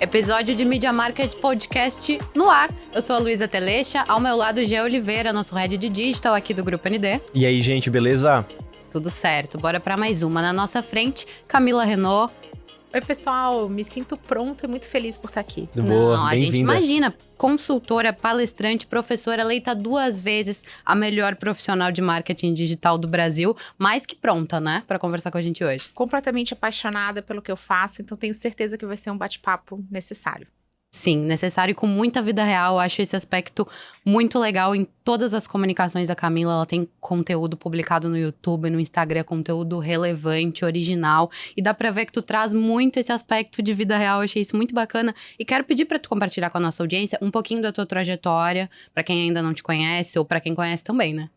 Episódio de Media Market Podcast no ar. Eu sou a Luísa Teleixa, ao meu lado Gê Oliveira, nosso head de digital aqui do Grupo ND. E aí, gente, beleza? Tudo certo, bora para mais uma. Na nossa frente, Camila Renault. Oi, pessoal, me sinto pronta e muito feliz por estar aqui. Boa, Não, a gente bem-vinda. imagina, consultora, palestrante, professora, eleita 2 vezes a melhor profissional de marketing digital do Brasil, mais que pronta, né, para conversar com a gente hoje. Completamente apaixonada pelo que eu faço, então tenho certeza que vai ser um bate-papo necessário. Sim, necessário e com muita vida real. Eu acho esse aspecto muito legal em todas as comunicações da Camila. Ela tem conteúdo publicado no YouTube, no Instagram, conteúdo relevante, original. E dá pra ver que tu traz muito esse aspecto de vida real. Eu achei isso muito bacana. E quero pedir pra tu compartilhar com a nossa audiência um pouquinho da tua trajetória, pra quem ainda não te conhece ou pra quem conhece também, né?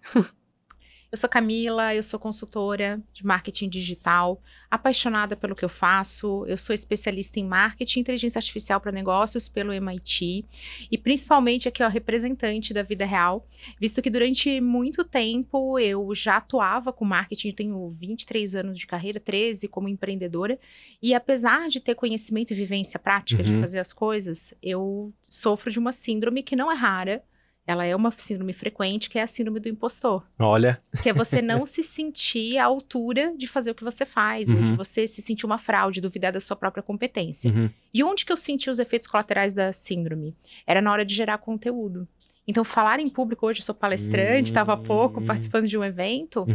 Eu sou Camila, eu sou consultora de marketing digital, apaixonada pelo que eu faço. Eu sou especialista em marketing e inteligência artificial para negócios pelo MIT e principalmente aqui, ó, representante da vida real, visto que durante muito tempo eu já atuava com marketing, tenho 23 anos de carreira, 13 como empreendedora, e apesar de ter conhecimento e vivência prática de fazer as coisas, eu sofro de uma síndrome que não é rara. Ela é uma síndrome frequente, que é a síndrome do impostor. Olha. Que é você não se sentir à altura de fazer o que você faz, ou de você se sentir uma fraude, duvidar da sua própria competência. E onde que eu senti os efeitos colaterais da síndrome? Era na hora de gerar conteúdo. Então, falar em público, hoje eu sou palestrante, estava há pouco participando de um evento,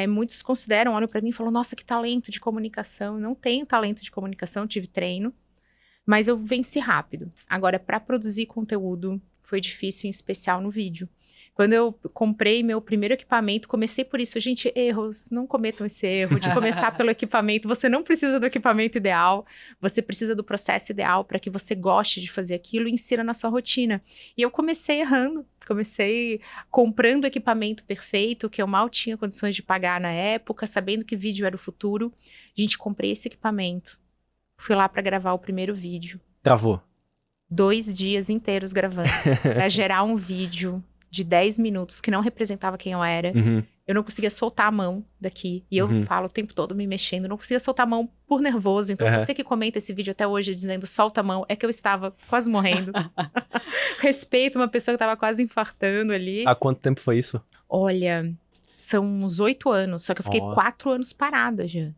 muitos consideram, olham para mim e falam, nossa, que talento de comunicação. Eu não tenho talento de comunicação, tive treino, mas eu venci rápido. Agora, para produzir conteúdo, foi difícil, em especial no vídeo. Quando eu comprei meu primeiro equipamento, comecei por isso. Gente, erros, não cometam esse erro de começar pelo equipamento. Você não precisa do equipamento ideal, você precisa do processo ideal para que você goste de fazer aquilo e insira na sua rotina. E eu comecei errando, comecei comprando o equipamento perfeito, que eu mal tinha condições de pagar na época, sabendo que vídeo era o futuro. Gente, comprei esse equipamento, fui lá para gravar o primeiro vídeo. Travou. 2 dias inteiros gravando, pra gerar um vídeo de 10 minutos que não representava quem eu era. Eu não conseguia soltar a mão daqui. E eu falo o tempo todo me mexendo. Não conseguia soltar a mão por nervoso. Então, você que comenta esse vídeo até hoje dizendo solta a mão, é que eu estava quase morrendo. Respeito uma pessoa que estava quase infartando ali. Há quanto tempo foi isso? Olha, são uns 8 anos. Só que eu fiquei 4 anos parada já.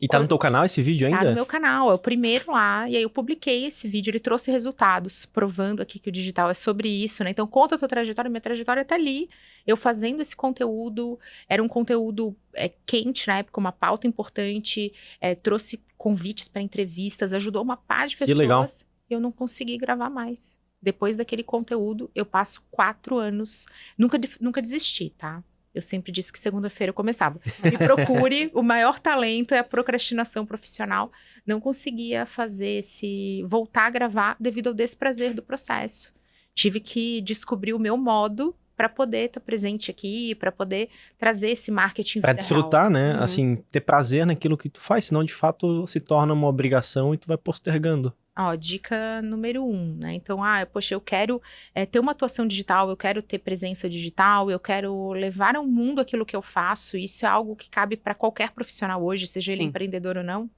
E tá no teu canal esse vídeo ainda? Tá no meu canal, é o primeiro lá, e aí eu publiquei esse vídeo, ele trouxe resultados, provando aqui que o digital é sobre isso, né? Então conta a tua trajetória, minha trajetória tá ali, eu fazendo esse conteúdo, era um conteúdo quente na época, uma pauta importante, trouxe convites para entrevistas, ajudou uma par de pessoas, legal. Eu não consegui gravar mais. Depois daquele conteúdo, eu passo 4 anos, nunca desisti, tá? Eu sempre disse que segunda-feira eu começava. Me procure, o maior talento é a procrastinação profissional. Não conseguia voltar a gravar devido ao desprazer do processo. Tive que descobrir o meu modo para poder estar presente aqui, para poder trazer esse marketing Pra vida desfrutar, real. né? Assim, ter prazer naquilo que tu faz, senão de fato se torna uma obrigação e tu vai postergando. Ó, dica número 1, né? Então, poxa, eu quero ter uma atuação digital, eu quero ter presença digital, eu quero levar ao mundo aquilo que eu faço. Isso é algo que cabe para qualquer profissional hoje, seja ele empreendedor ou não.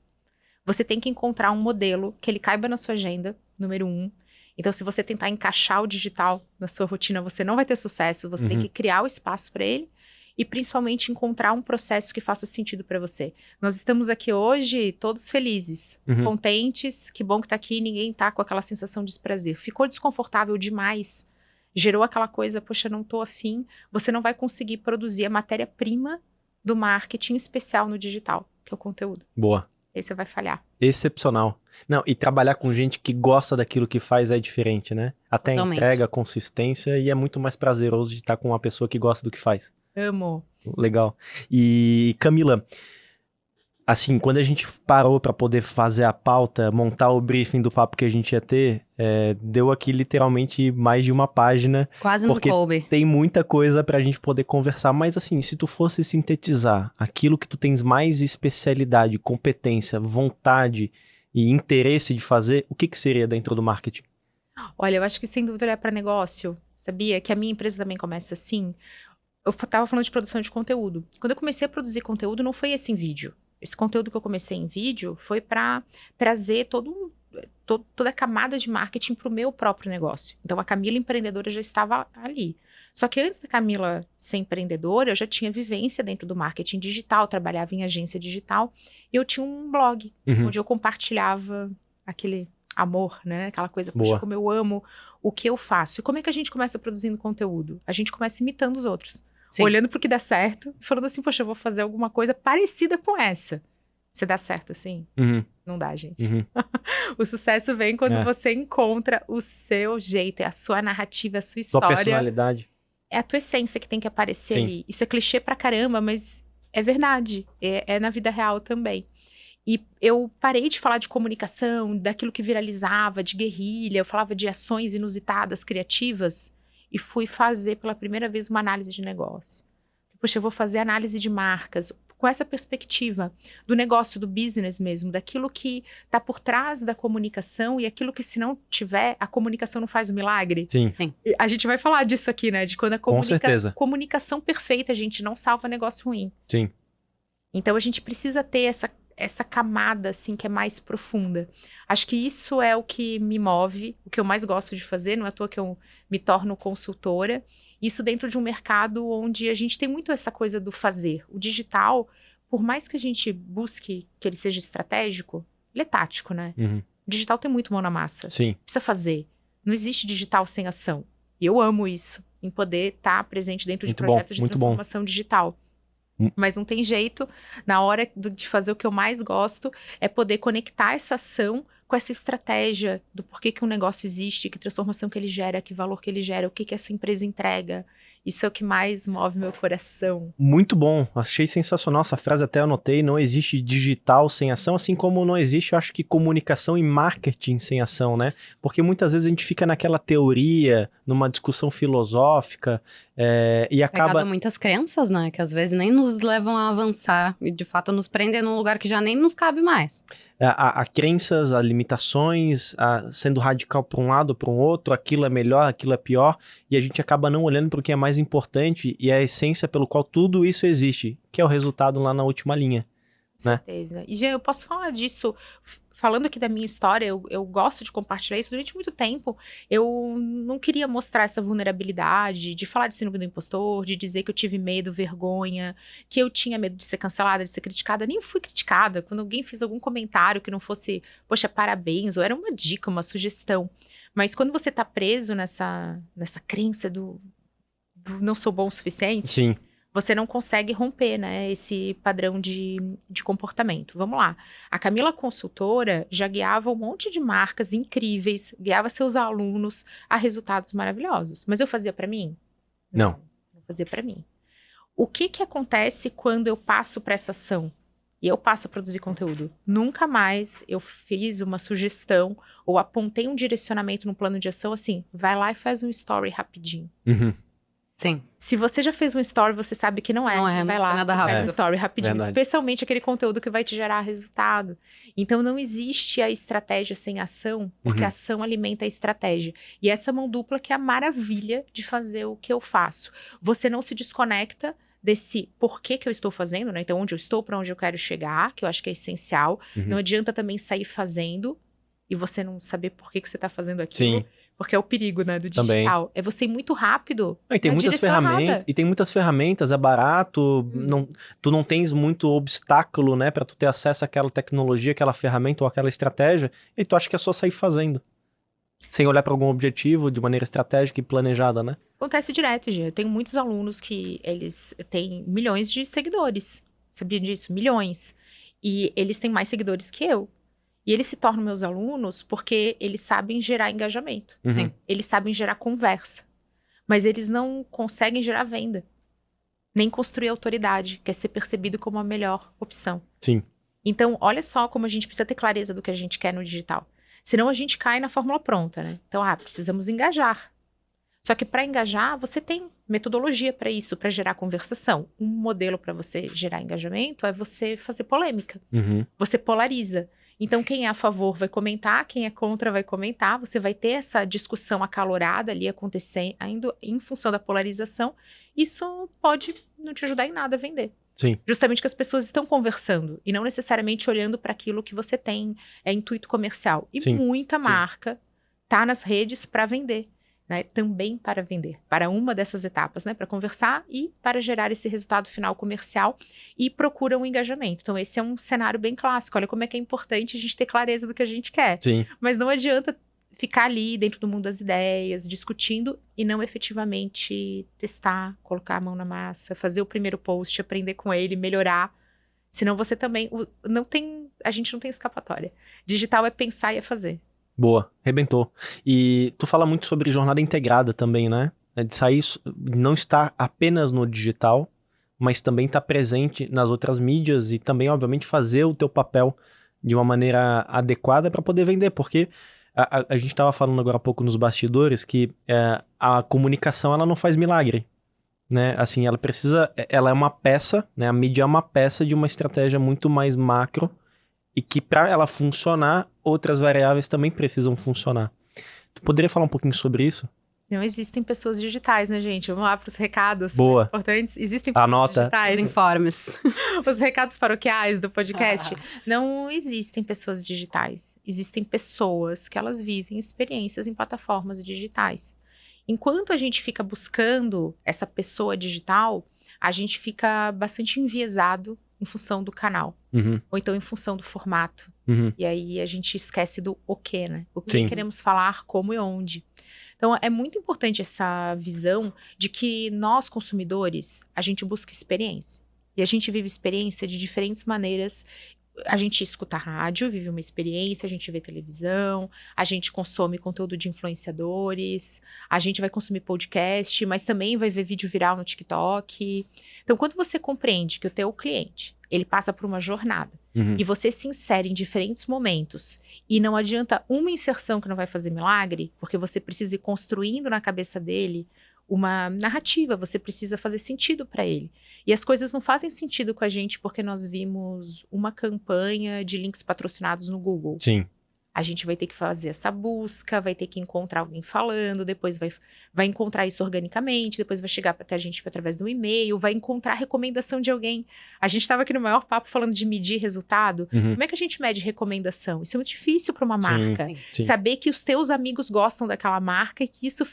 Você tem que encontrar um modelo que ele caiba na sua agenda, número 1. Então, se você tentar encaixar o digital na sua rotina, você não vai ter sucesso. Você tem que criar o espaço para ele. E principalmente encontrar um processo que faça sentido para você. Nós estamos aqui hoje todos felizes, contentes, que bom que tá aqui, ninguém tá com aquela sensação de desprazer. Ficou desconfortável demais, gerou aquela coisa, poxa, não tô afim, você não vai conseguir produzir a matéria-prima do marketing especial no digital, que é o conteúdo. Boa. Aí você vai falhar. Excepcional. Não, e trabalhar com gente que gosta daquilo que faz é diferente, né? Até a entrega, a consistência, e é muito mais prazeroso de estar com uma pessoa que gosta do que faz. Amo. Legal. E Camila, assim, quando a gente parou para poder fazer a pauta, montar o briefing do papo que a gente ia ter, deu aqui literalmente mais de uma página. Quase não porque coube. Tem muita coisa pra gente poder conversar, mas assim, se tu fosse sintetizar aquilo que tu tens mais especialidade, competência, vontade e interesse de fazer, o que seria dentro do marketing? Olha, eu acho que sem dúvida é para negócio, sabia? Que a minha empresa também começa assim. Eu tava falando de produção de conteúdo. Quando eu comecei a produzir conteúdo, não foi esse em vídeo. Esse conteúdo que eu comecei em vídeo foi para trazer toda a camada de marketing para o meu próprio negócio. Então, a Camila empreendedora já estava ali. Só que antes da Camila ser empreendedora, eu já tinha vivência dentro do marketing digital, trabalhava em agência digital. E eu tinha um blog, onde eu compartilhava aquele amor, né? Aquela coisa, poxa, como eu amo o que eu faço. E como é que a gente começa produzindo conteúdo? A gente começa imitando os outros. Sim. Olhando pro que dá certo e falando assim, poxa, eu vou fazer alguma coisa parecida com essa. Se dá certo assim? Não dá, gente. O sucesso vem quando você encontra o seu jeito, é a sua narrativa, a sua história. Sua personalidade. É a tua essência que tem que aparecer ali. Isso é clichê pra caramba, mas é verdade. É na vida real também. E eu parei de falar de comunicação, daquilo que viralizava, de guerrilha. Eu falava de ações inusitadas, criativas. E fui fazer pela primeira vez uma análise de negócio. Poxa, eu vou fazer análise de marcas com essa perspectiva do negócio, do business mesmo, daquilo que está por trás da comunicação e aquilo que, se não tiver, a comunicação não faz o milagre. Sim. A gente vai falar disso aqui, né? De quando a comunicação perfeita, a gente não salva negócio ruim. Sim. Então, a gente precisa ter essa camada, assim, que é mais profunda. Acho que isso é o que me move, o que eu mais gosto de fazer, não é à toa que eu me torno consultora. Isso dentro de um mercado onde a gente tem muito essa coisa do fazer. O digital, por mais que a gente busque que ele seja estratégico, ele é tático, né? O digital tem muito mão na massa. Sim. Precisa fazer. Não existe digital sem ação. E eu amo isso, em poder estar presente dentro de projetos de transformação digital. Mas não tem jeito, na hora de fazer o que eu mais gosto, é poder conectar essa ação com essa estratégia do porquê que um negócio existe, que transformação que ele gera, que valor que ele gera, o que essa empresa entrega. Isso é o que mais move meu coração. Muito bom, achei sensacional essa frase, até anotei, não existe digital sem ação, assim como não existe, eu acho que comunicação e marketing sem ação, né? Porque muitas vezes a gente fica naquela teoria, numa discussão filosófica, e acaba... Pegado a muitas crenças, né? Que às vezes nem nos levam a avançar e de fato nos prendem num lugar que já nem nos cabe mais. A crenças, a limitações, sendo radical para um lado, para um outro, aquilo é melhor, aquilo é pior, e a gente acaba não olhando para o que é mais importante e a essência pelo qual tudo isso existe, que é o resultado lá na última linha. Com certeza. E, Jean, eu posso falar disso, falando aqui da minha história, eu gosto de compartilhar isso. Durante muito tempo, eu não queria mostrar essa vulnerabilidade, de falar de síndrome do impostor, de dizer que eu tive medo, vergonha, que eu tinha medo de ser cancelada, de ser criticada. Nem fui criticada. Quando alguém fez algum comentário que não fosse, poxa, parabéns, ou era uma dica, uma sugestão. Mas quando você tá preso nessa crença do não sou bom o suficiente... Sim. Você não consegue romper, né, esse padrão de comportamento. Vamos lá. A Camila Consultora já guiava um monte de marcas incríveis, guiava seus alunos a resultados maravilhosos. Mas eu fazia para mim? Não fazia para mim. O que acontece quando eu passo para essa ação? E eu passo a produzir conteúdo? Nunca mais eu fiz uma sugestão ou apontei um direcionamento no plano de ação assim, vai lá e faz um story rapidinho. Sim. Se você já fez um story, você sabe que não é. Vai lá, nada faz um story rapidinho. Verdade. Especialmente aquele conteúdo que vai te gerar resultado. Então, não existe a estratégia sem ação, porque a ação alimenta a estratégia. E essa mão dupla que é a maravilha de fazer o que eu faço. Você não se desconecta desse porquê que eu estou fazendo, né? Então, onde eu estou, para onde eu quero chegar, que eu acho que é essencial. Não adianta também sair fazendo e você não saber por que você está fazendo aquilo. Sim. Porque é o perigo, né, do digital. Também. É você ir muito rápido. E tem muitas ferramentas, e tem muitas ferramentas, é barato, tu não tens muito obstáculo, né, para tu ter acesso àquela tecnologia, aquela ferramenta ou aquela estratégia, e tu acha que é só sair fazendo. Sem olhar para algum objetivo de maneira estratégica e planejada, né? Acontece direto, Gê. Eu tenho muitos alunos que eles têm milhões de seguidores. Sabia disso? Milhões. E eles têm mais seguidores que eu. E eles se tornam meus alunos porque eles sabem gerar engajamento. Sim. Eles sabem gerar conversa. Mas eles não conseguem gerar venda. Nem construir autoridade, que é ser percebido como a melhor opção. Sim. Então, olha só como a gente precisa ter clareza do que a gente quer no digital. Senão a gente cai na fórmula pronta, né? Então, precisamos engajar. Só que para engajar, você tem metodologia para isso, para gerar conversação. Um modelo para você gerar engajamento é você fazer polêmica. Você polariza. Então, quem é a favor vai comentar, quem é contra vai comentar. Você vai ter essa discussão acalorada ali acontecendo em função da polarização. Isso pode não te ajudar em nada a vender. Sim. Justamente que as pessoas estão conversando e não necessariamente olhando para aquilo que você tem, intuito comercial. E Sim. muita marca tá nas redes para vender, né? Também para vender, para uma dessas etapas, né? Para conversar e para gerar esse resultado final comercial e procura um engajamento. Então esse é um cenário bem clássico. Olha como é que é importante a gente ter clareza do que a gente quer. Sim. Mas não adianta ficar ali dentro do mundo das ideias, discutindo e não efetivamente testar, colocar a mão na massa, fazer o primeiro post, aprender com ele, melhorar. Senão você também a gente não tem escapatória. Digital é pensar e é fazer. Boa, arrebentou. E tu fala muito sobre jornada integrada também, né? De sair, não estar apenas no digital, mas também estar presente nas outras mídias e também, obviamente, fazer o teu papel de uma maneira adequada para poder vender, porque a gente estava falando agora há pouco nos bastidores que a comunicação ela não faz milagre, né? Assim, ela é uma peça, né? A mídia é uma peça de uma estratégia muito mais macro e que para ela funcionar, outras variáveis também precisam funcionar. Tu poderia falar um pouquinho sobre isso? Não existem pessoas digitais, né, gente? Vamos lá para os recados Boa. importantes. Existem pessoas Anota. digitais. Os informes. Os recados paroquiais do podcast. Não existem pessoas digitais. Existem pessoas que elas vivem experiências em plataformas digitais. Enquanto a gente fica buscando essa pessoa digital, a gente fica bastante enviesado em função do canal. Ou então em função do formato. E aí a gente esquece do o que, né? O que queremos falar, como e onde. Então, é muito importante essa visão de que nós, consumidores, a gente busca experiência. E a gente vive experiência de diferentes maneiras. A gente escuta rádio, vive uma experiência, a gente vê televisão, a gente consome conteúdo de influenciadores, a gente vai consumir podcast, mas também vai ver vídeo viral no TikTok. Então, quando você compreende que o teu cliente, ele passa por uma jornada, e você se insere em diferentes momentos, e não adianta uma inserção que não vai fazer milagre, porque você precisa ir construindo na cabeça dele uma narrativa, você precisa fazer sentido para ele. E as coisas não fazem sentido com a gente porque nós vimos uma campanha de links patrocinados no Google. Sim. A gente vai ter que fazer essa busca, vai ter que encontrar alguém falando, depois vai encontrar isso organicamente, depois vai chegar até a gente através do e-mail, vai encontrar recomendação de alguém. A gente estava aqui no maior papo falando de medir resultado. Como é que a gente mede recomendação? Isso é muito difícil para uma marca. Sim. Saber que os teus amigos gostam daquela marca e que isso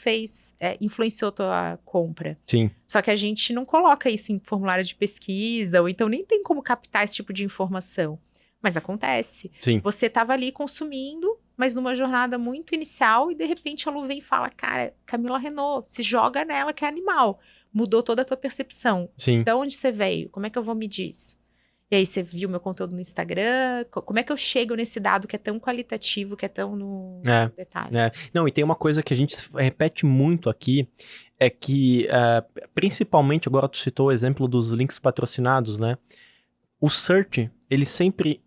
influenciou a tua compra. Sim. Só que a gente não coloca isso em formulário de pesquisa, ou então nem tem como captar esse tipo de informação. Mas acontece. Sim. Você estava ali consumindo, mas numa jornada muito inicial, e de repente a Lu vem e fala, cara, Camila Renault, se joga nela que é animal. Mudou toda a tua percepção. Sim. De onde você veio? Como é que eu vou medir isso? E aí você viu meu conteúdo no Instagram? Como é que eu chego nesse dado que é tão qualitativo, que é tão no detalhe? Não, e tem uma coisa que a gente repete muito aqui, é que, principalmente, agora tu citou o exemplo dos links patrocinados, né? O search, ele sempre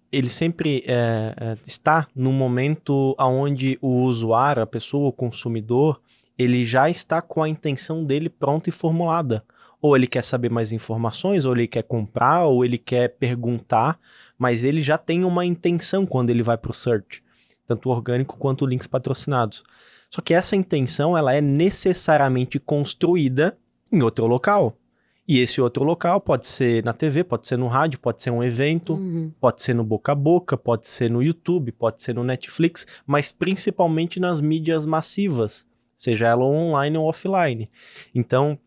está no momento onde o usuário, a pessoa, o consumidor, ele já está com a intenção dele pronta e formulada. Ou ele quer saber mais informações, ou ele quer comprar, ou ele quer perguntar, mas ele já tem uma intenção quando ele vai para o search, tanto orgânico quanto links patrocinados. Só que essa intenção, ela é necessariamente construída em outro local. E esse outro local pode ser na TV, pode ser no rádio, pode ser um evento, pode ser no boca a boca, pode ser no YouTube, pode ser no Netflix, mas principalmente nas mídias massivas, seja ela online ou offline. Então,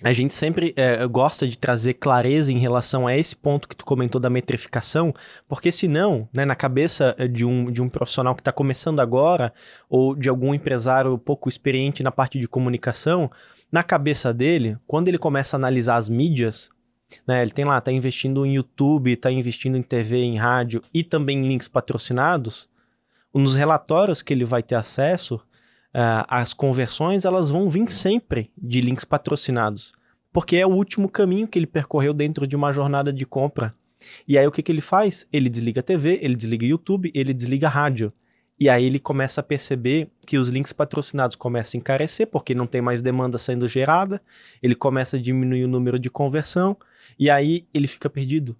a gente sempre gosta de trazer clareza em relação a esse ponto que tu comentou da metrificação, porque senão, né, na cabeça de um profissional que está começando agora, ou de algum empresário pouco experiente na parte de comunicação, na cabeça dele, quando ele começa a analisar as mídias, né, ele tem lá, tá investindo em YouTube, tá investindo em TV, em rádio e também em links patrocinados, nos relatórios que ele vai ter acesso, as conversões, elas vão vir sempre de links patrocinados, porque é o último caminho que ele percorreu dentro de uma jornada de compra. E aí o que ele faz? Ele desliga a TV, ele desliga o YouTube, ele desliga a rádio. E aí ele começa a perceber que os links patrocinados começam a encarecer, porque não tem mais demanda sendo gerada, ele começa a diminuir o número de conversão, e aí ele fica perdido.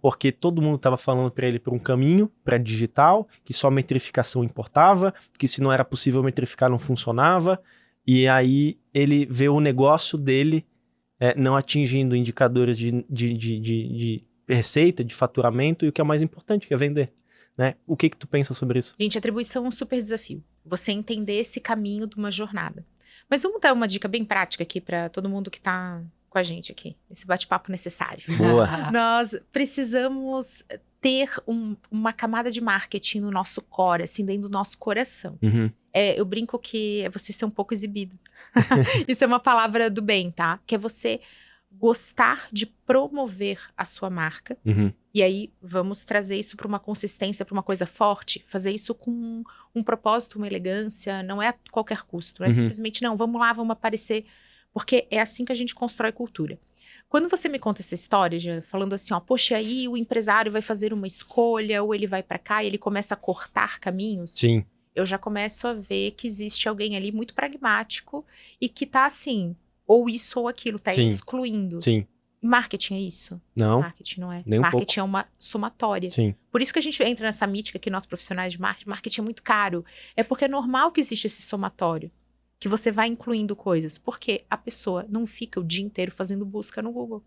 Porque todo mundo estava falando para ele por um caminho, para digital, que só metrificação importava, que se não era possível metrificar não funcionava, e aí ele vê o negócio dele não atingindo indicadores de receita, de faturamento, e o que é mais importante, que é vender, né? O que tu pensa sobre isso? Gente, atribuição é um super desafio. Você entender esse caminho de uma jornada. Mas vamos dar uma dica bem prática aqui para todo mundo que tá com a gente aqui. Esse bate-papo necessário. Boa. Nós precisamos ter uma camada de marketing no nosso core, assim, dentro do nosso coração. Uhum. Eu brinco que é você ser um pouco exibido. Isso é uma palavra do bem, tá? Que é você gostar de promover a sua marca. Uhum. E aí, vamos trazer isso para uma consistência, para uma coisa forte. Fazer isso com um propósito, uma elegância. Não é a qualquer custo. Não é simplesmente, não, vamos lá, vamos aparecer. Porque é assim que a gente constrói cultura. Quando você me conta essa história, já falando assim, ó, poxa, aí o empresário vai fazer uma escolha, ou ele vai para cá e ele começa a cortar caminhos. Sim. Eu já começo a ver que existe alguém ali muito pragmático e que tá assim, ou isso ou aquilo, tá excluindo. Sim. Marketing é isso? Não. Marketing não é. Nem um Marketing pouco. É uma somatória. Sim. Por isso que a gente entra nessa mítica que nós profissionais de marketing é muito caro. É porque é normal que existe esse somatório. Que você vai incluindo coisas. Porque a pessoa não fica o dia inteiro fazendo busca no Google.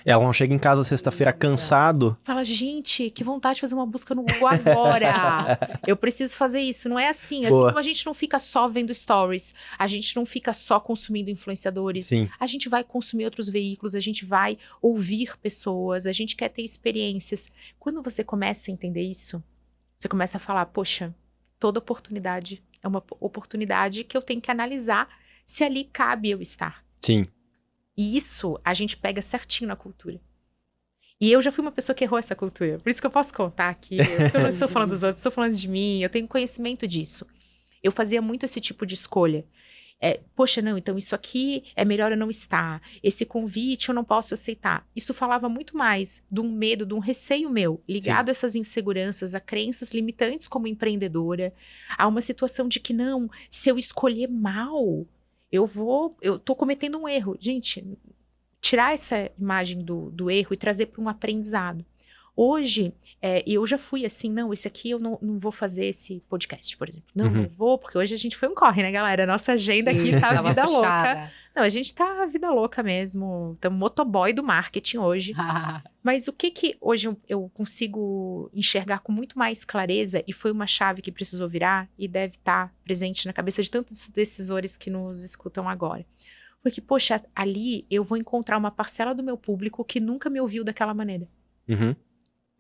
Ela não chega em casa sexta-feira cansado. Fala, gente, que vontade de fazer uma busca no Google agora. Eu preciso fazer isso. Não é assim. Assim como a gente não fica só vendo stories. A gente não fica só consumindo influenciadores. Sim. A gente vai consumir outros veículos. A gente vai ouvir pessoas. A gente quer ter experiências. Quando você começa a entender isso, você começa a falar, poxa, toda oportunidade é uma oportunidade que eu tenho que analisar se ali cabe eu estar. Sim. E isso a gente pega certinho na cultura. E eu já fui uma pessoa que errou essa cultura. Por isso que eu posso contar aqui. Eu não estou falando dos outros, estou falando de mim. Eu tenho conhecimento disso. Eu fazia muito esse tipo de escolha. Poxa, não, então isso aqui é melhor eu não estar. Esse convite eu não posso aceitar. Isso falava muito mais de um medo, de um receio meu, ligado a essas inseguranças, a crenças limitantes como empreendedora, a uma situação de que não, se eu escolher mal, eu tô cometendo um erro. Gente, tirar essa imagem do erro e trazer para um aprendizado. Hoje, eu já fui assim, não, esse aqui eu não vou fazer esse podcast, por exemplo. Não vou, porque hoje a gente foi um corre, né, galera? Nossa agenda aqui tá vida louca. Não, a gente tá vida louca mesmo. Estamos motoboy do marketing hoje. Mas o que hoje eu consigo enxergar com muito mais clareza, e foi uma chave que precisou virar, e deve estar presente na cabeça de tantos decisores que nos escutam agora. Foi que, poxa, ali eu vou encontrar uma parcela do meu público que nunca me ouviu daquela maneira. Uhum.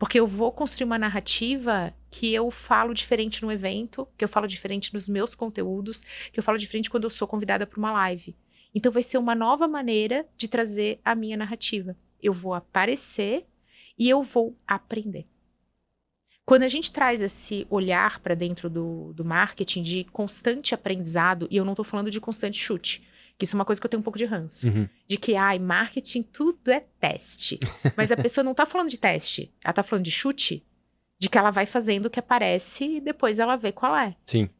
Porque eu vou construir uma narrativa que eu falo diferente no evento, que eu falo diferente nos meus conteúdos, que eu falo diferente quando eu sou convidada para uma live. Então vai ser uma nova maneira de trazer a minha narrativa. Eu vou aparecer e eu vou aprender. Quando a gente traz esse olhar para dentro do marketing de constante aprendizado, e eu não estou falando de constante chute, que isso é uma coisa que eu tenho um pouco de ranço. De que, marketing tudo é teste. Mas a pessoa não tá falando de teste. Ela tá falando de chute. De que ela vai fazendo o que aparece e depois ela vê qual é. Sim.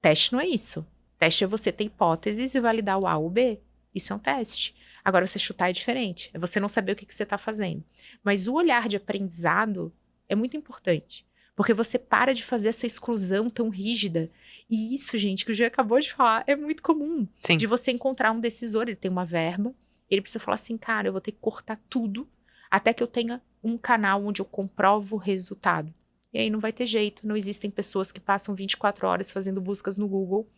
Teste não é isso. Teste é você ter hipóteses e validar o A ou o B. Isso é um teste. Agora, você chutar é diferente. É você não saber o que você tá fazendo. Mas o olhar de aprendizado é muito importante. Porque você para de fazer essa exclusão tão rígida. E isso, gente, que o Jean acabou de falar, é muito comum. Sim. De você encontrar um decisor, ele tem uma verba, ele precisa falar assim, cara, eu vou ter que cortar tudo até que eu tenha um canal onde eu comprovo o resultado. E aí não vai ter jeito, não existem pessoas que passam 24 horas fazendo buscas no Google.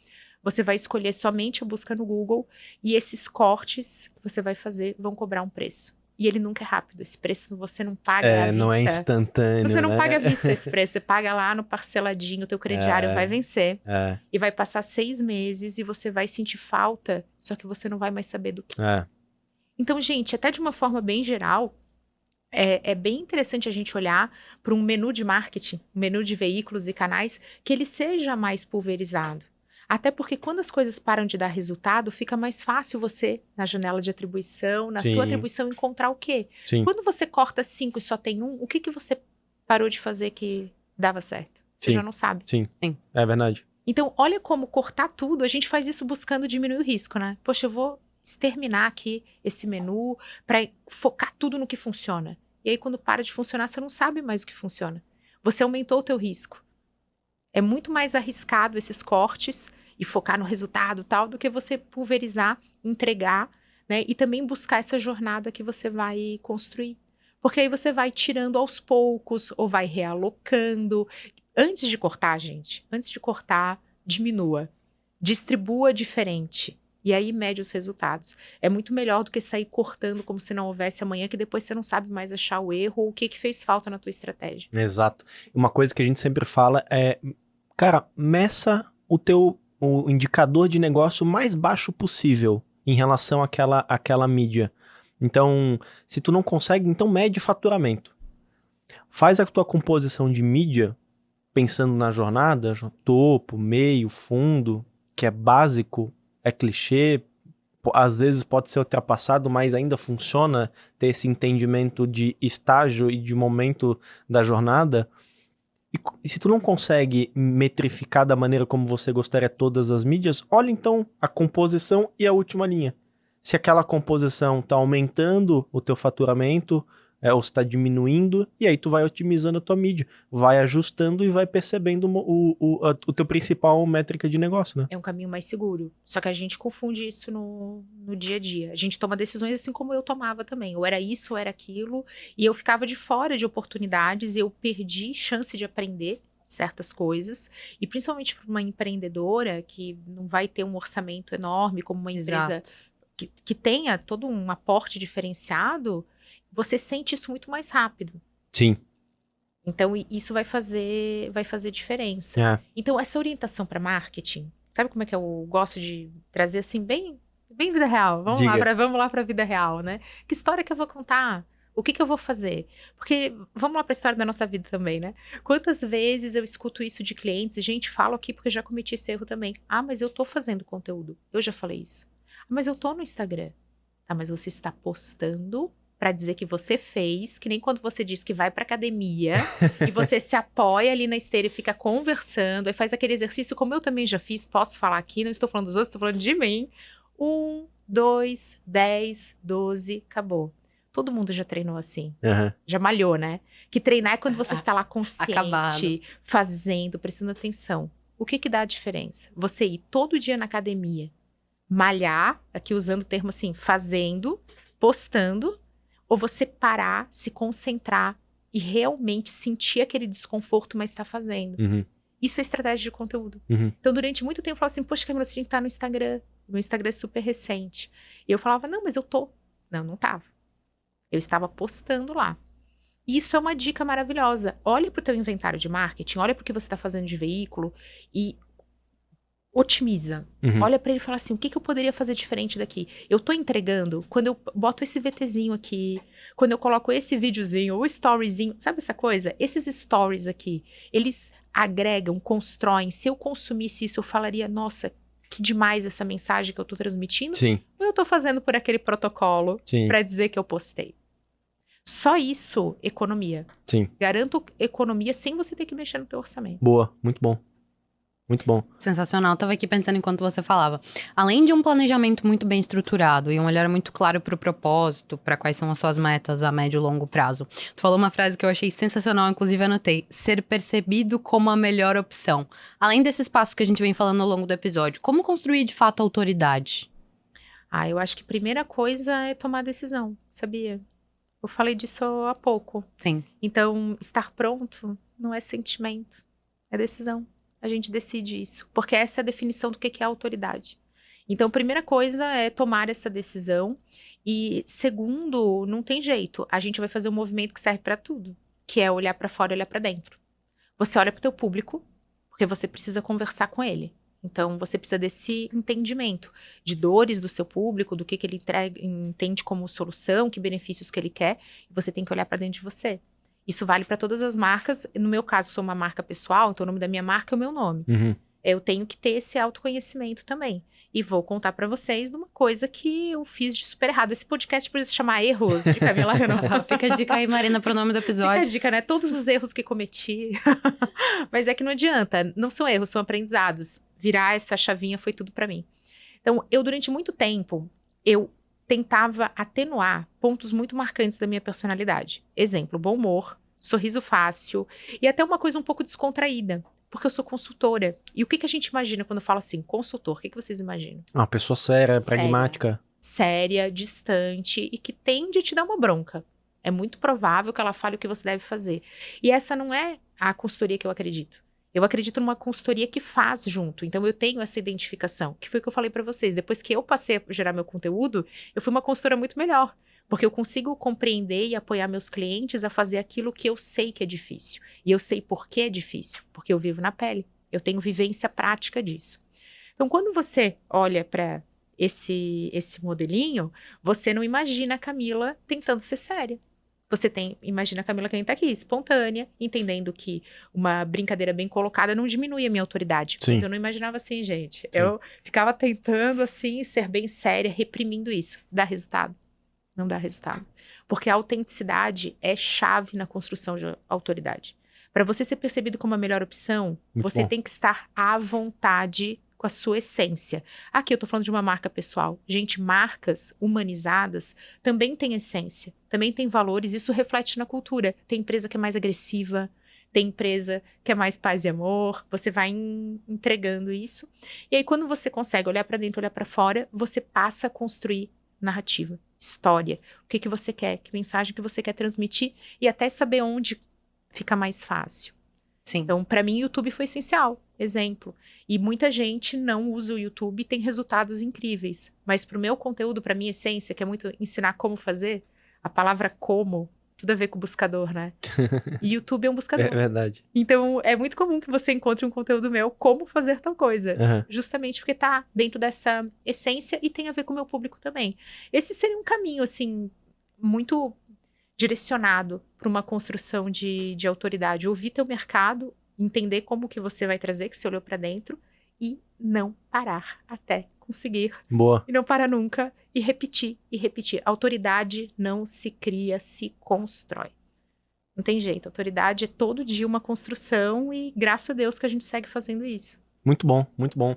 Você vai escolher somente a busca no Google e esses cortes que você vai fazer vão cobrar um preço. E ele nunca é rápido. Esse preço você não paga à vista. Não é instantâneo, Você não né? paga à vista esse preço. Você paga lá no parceladinho, o teu crediário vai vencer. E vai passar 6 meses e você vai sentir falta, só que você não vai mais saber do que. Então, gente, até de uma forma bem geral, é bem interessante a gente olhar para um menu de marketing, um menu de veículos e canais, que ele seja mais pulverizado. Até porque quando as coisas param de dar resultado, fica mais fácil você, na janela de atribuição, na sua atribuição, encontrar o quê? Sim. Quando você corta 5 e só tem 1, o que você parou de fazer que dava certo? Você já não sabe. Sim, é verdade. Então, olha como cortar tudo, a gente faz isso buscando diminuir o risco, né? Poxa, eu vou exterminar aqui esse menu para focar tudo no que funciona. E aí, quando para de funcionar, você não sabe mais o que funciona. Você aumentou o teu risco. É muito mais arriscado esses cortes e focar no resultado e tal, do que você pulverizar, entregar né? E também buscar essa jornada que você vai construir. Porque aí você vai tirando aos poucos ou vai realocando. Antes de cortar, gente, antes de cortar, diminua. Distribua diferente. E aí mede os resultados. É muito melhor do que sair cortando como se não houvesse amanhã, que depois você não sabe mais achar o erro ou o que fez falta na tua estratégia. Exato. Uma coisa que a gente sempre fala é, cara, meça o indicador de negócio mais baixo possível em relação àquela mídia. Então, se tu não consegue, então mede faturamento. Faz a tua composição de mídia pensando na jornada, topo, meio, fundo, que é básico, é clichê, às vezes pode ser ultrapassado, mas ainda funciona ter esse entendimento de estágio e de momento da jornada. E se tu não consegue metrificar da maneira como você gostaria todas as mídias, olha então a composição e a última linha. Se aquela composição está aumentando o teu faturamento, ou está diminuindo, e aí tu vai otimizando a tua mídia, vai ajustando e vai percebendo o teu principal métrica de negócio, né? É um caminho mais seguro. Só que a gente confunde isso no dia a dia. A gente toma decisões assim como eu tomava também. Ou era isso, ou era aquilo. E eu ficava de fora de oportunidades, e eu perdi chance de aprender certas coisas. E principalmente para uma empreendedora que não vai ter um orçamento enorme, como uma empresa que tenha todo um aporte diferenciado, você sente isso muito mais rápido. Sim. Então, isso vai fazer diferença. É. Então, essa orientação para marketing, sabe como é que eu gosto de trazer assim, bem vida real? Vamos lá para a vida real, né? Que história que eu vou contar? O que eu vou fazer? Porque, vamos lá para a história da nossa vida também, né? Quantas vezes eu escuto isso de clientes, e gente, falo aqui porque eu já cometi esse erro também. Ah, mas eu tô fazendo conteúdo. Eu já falei isso. Ah, mas eu tô no Instagram. Ah, mas você está postando para dizer que você fez, que nem quando você diz que vai pra academia e você se apoia ali na esteira e fica conversando, aí faz aquele exercício, como eu também já fiz, posso falar aqui, não estou falando dos outros, estou falando de mim. 1, 2, 10, 12, acabou. Todo mundo já treinou assim. Uhum. Já malhou, né? Que treinar é quando você está lá consciente, fazendo, prestando atenção. O que dá a diferença? Você ir todo dia na academia, malhar, aqui usando o termo assim, fazendo, postando, ou você parar, se concentrar e realmente sentir aquele desconforto, mas está fazendo. Uhum. Isso é estratégia de conteúdo. Uhum. Então, durante muito tempo, eu falava assim, poxa, Camila, você tinha que estar no Instagram. Meu Instagram é super recente. E eu falava, não, mas eu tô. Não tava. Eu estava postando lá. E isso é uma dica maravilhosa. Olha para o teu inventário de marketing, olha para o que você está fazendo de veículo e otimiza. Uhum. Olha para ele e fala assim, o que eu poderia fazer diferente daqui? Eu tô entregando, quando eu boto esse VTzinho aqui, quando eu coloco esse videozinho, ou storyzinho, sabe essa coisa? Esses stories aqui, eles agregam, constroem. Se eu consumisse isso, eu falaria, nossa, que demais essa mensagem que eu tô transmitindo. Sim. Ou eu tô fazendo por aquele protocolo para dizer que eu postei. Só isso, economia. Sim. Garanto economia sem você ter que mexer no teu orçamento. Boa, muito bom. Muito bom. Sensacional. Tava aqui pensando enquanto você falava. Além de um planejamento muito bem estruturado e um olhar muito claro para o propósito, para quais são as suas metas a médio e longo prazo. Tu falou uma frase que eu achei sensacional, inclusive anotei. Ser percebido como a melhor opção. Além desses passos que a gente vem falando ao longo do episódio, como construir de fato autoridade? Eu acho que a primeira coisa é tomar decisão, sabia? Eu falei disso há pouco. Sim. Então, estar pronto não é sentimento, é decisão. A gente decide isso, porque essa é a definição do que é autoridade. Então, a primeira coisa é tomar essa decisão. E segundo, não tem jeito. A gente vai fazer um movimento que serve para tudo, que é olhar para fora e olhar para dentro. Você olha para o teu público, porque você precisa conversar com ele. Então, você precisa desse entendimento de dores do seu público, do que ele entende como solução, que benefícios que ele quer. E você tem que olhar para dentro de você. Isso vale para todas as marcas. No meu caso, sou uma marca pessoal, então o nome da minha marca é o meu nome. Uhum. Eu tenho que ter esse autoconhecimento também. E vou contar para vocês de uma coisa que eu fiz de super errado. Esse podcast precisa se chamar Erros de Camila Renault. Fica a dica aí, Marina, pro nome do episódio. Fica a dica, né? Todos os erros que cometi. Mas é que não adianta. Não são erros, são aprendizados. Virar essa chavinha foi tudo para mim. Então, eu durante muito tempo, eu tentava atenuar pontos muito marcantes da minha personalidade. Exemplo, bom humor, sorriso fácil e até uma coisa um pouco descontraída, porque eu sou consultora. E o que a gente imagina quando fala assim, consultor? O que vocês imaginam? Uma pessoa séria, pragmática. séria, distante e que tende a te dar uma bronca. É muito provável que ela fale o que você deve fazer. E essa não é a consultoria que eu acredito. Eu acredito numa consultoria que faz junto. Então, eu tenho essa identificação, que foi o que eu falei para vocês. Depois que eu passei a gerar meu conteúdo, eu fui uma consultora muito melhor. Porque eu consigo compreender e apoiar meus clientes a fazer aquilo que eu sei que é difícil. E eu sei por que é difícil. Porque eu vivo na pele. Eu tenho vivência prática disso. Então, quando você olha para esse modelinho, você não imagina a Camila tentando ser séria. Você imagina a Camila que nem tá aqui, espontânea, entendendo que uma brincadeira bem colocada não diminui a minha autoridade. Sim. Mas eu não imaginava assim, gente. Sim. Eu ficava tentando, assim, ser bem séria, reprimindo isso. Dá resultado? Não dá resultado. Porque a autenticidade é chave na construção de autoridade. Para você ser percebido como a melhor opção, Muito você bom. tem que estar à vontade com a sua essência. Aqui eu tô falando de uma marca pessoal. Gente, marcas humanizadas também têm essência, também têm valores, isso reflete na cultura. Tem empresa que é mais agressiva, tem empresa que é mais paz e amor, você vai entregando isso. E aí quando você consegue olhar para dentro, olhar para fora, você passa a construir narrativa, história, o que você quer, que mensagem que você quer transmitir e até saber onde fica mais fácil. Sim. Então, para mim, o YouTube foi essencial, exemplo. E muita gente não usa o YouTube e tem resultados incríveis. Mas para o meu conteúdo, para minha essência, que é muito ensinar como fazer, a palavra como, tudo a ver com o buscador, né? E YouTube é um buscador. É verdade. Então, é muito comum que você encontre um conteúdo meu, como fazer tal coisa. Uhum. Justamente porque tá dentro dessa essência e tem a ver com o meu público também. Esse seria um caminho, assim, muito direcionado para uma construção de autoridade. Ouvir teu mercado, entender como que você vai trazer, que você olhou para dentro, e não parar até conseguir. Boa. E não parar nunca, e repetir, e repetir. Autoridade não se cria, se constrói. Não tem jeito. Autoridade é todo dia uma construção e graças a Deus que a gente segue fazendo isso. Muito bom, muito bom.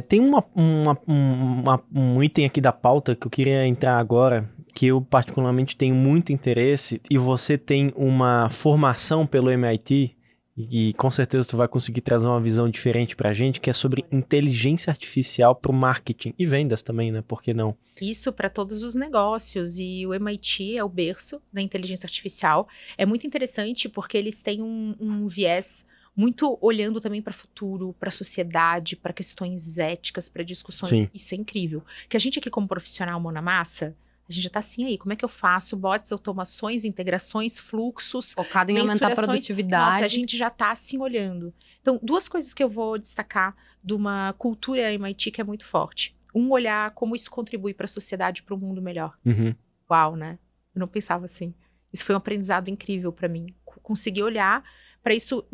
Tem um item aqui da pauta que eu queria entrar agora, que eu particularmente tenho muito interesse, e você tem uma formação pelo MIT, e com certeza tu vai conseguir trazer uma visão diferente pra gente, que é sobre inteligência artificial pro marketing e vendas também, né? Por que não? Isso para todos os negócios, e o MIT é o berço da inteligência artificial. É muito interessante porque eles têm um viés muito olhando também para o futuro, para a sociedade, para questões éticas, para discussões. Sim. Isso é incrível. Que a gente aqui como profissional mão na massa, a gente já tá assim aí, como é que eu faço bots, automações, integrações, fluxos, Focado em aumentar a mensurações? produtividade. Nossa, a gente já tá assim olhando. Então, duas coisas que eu vou destacar de uma cultura MIT que é muito forte. Olhar como isso contribui para a sociedade, para um mundo melhor. Uhum. Uau, né? Eu não pensava assim. Isso foi um aprendizado incrível para mim. Conseguir olhar para isso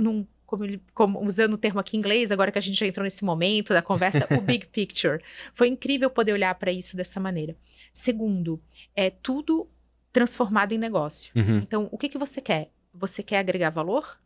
como usando o termo aqui em inglês, agora que a gente já entrou nesse momento da conversa, o big picture. Foi incrível poder olhar para isso dessa maneira. Segundo, é tudo transformado em negócio. Uhum. Então, o que você quer? Você quer agregar valor?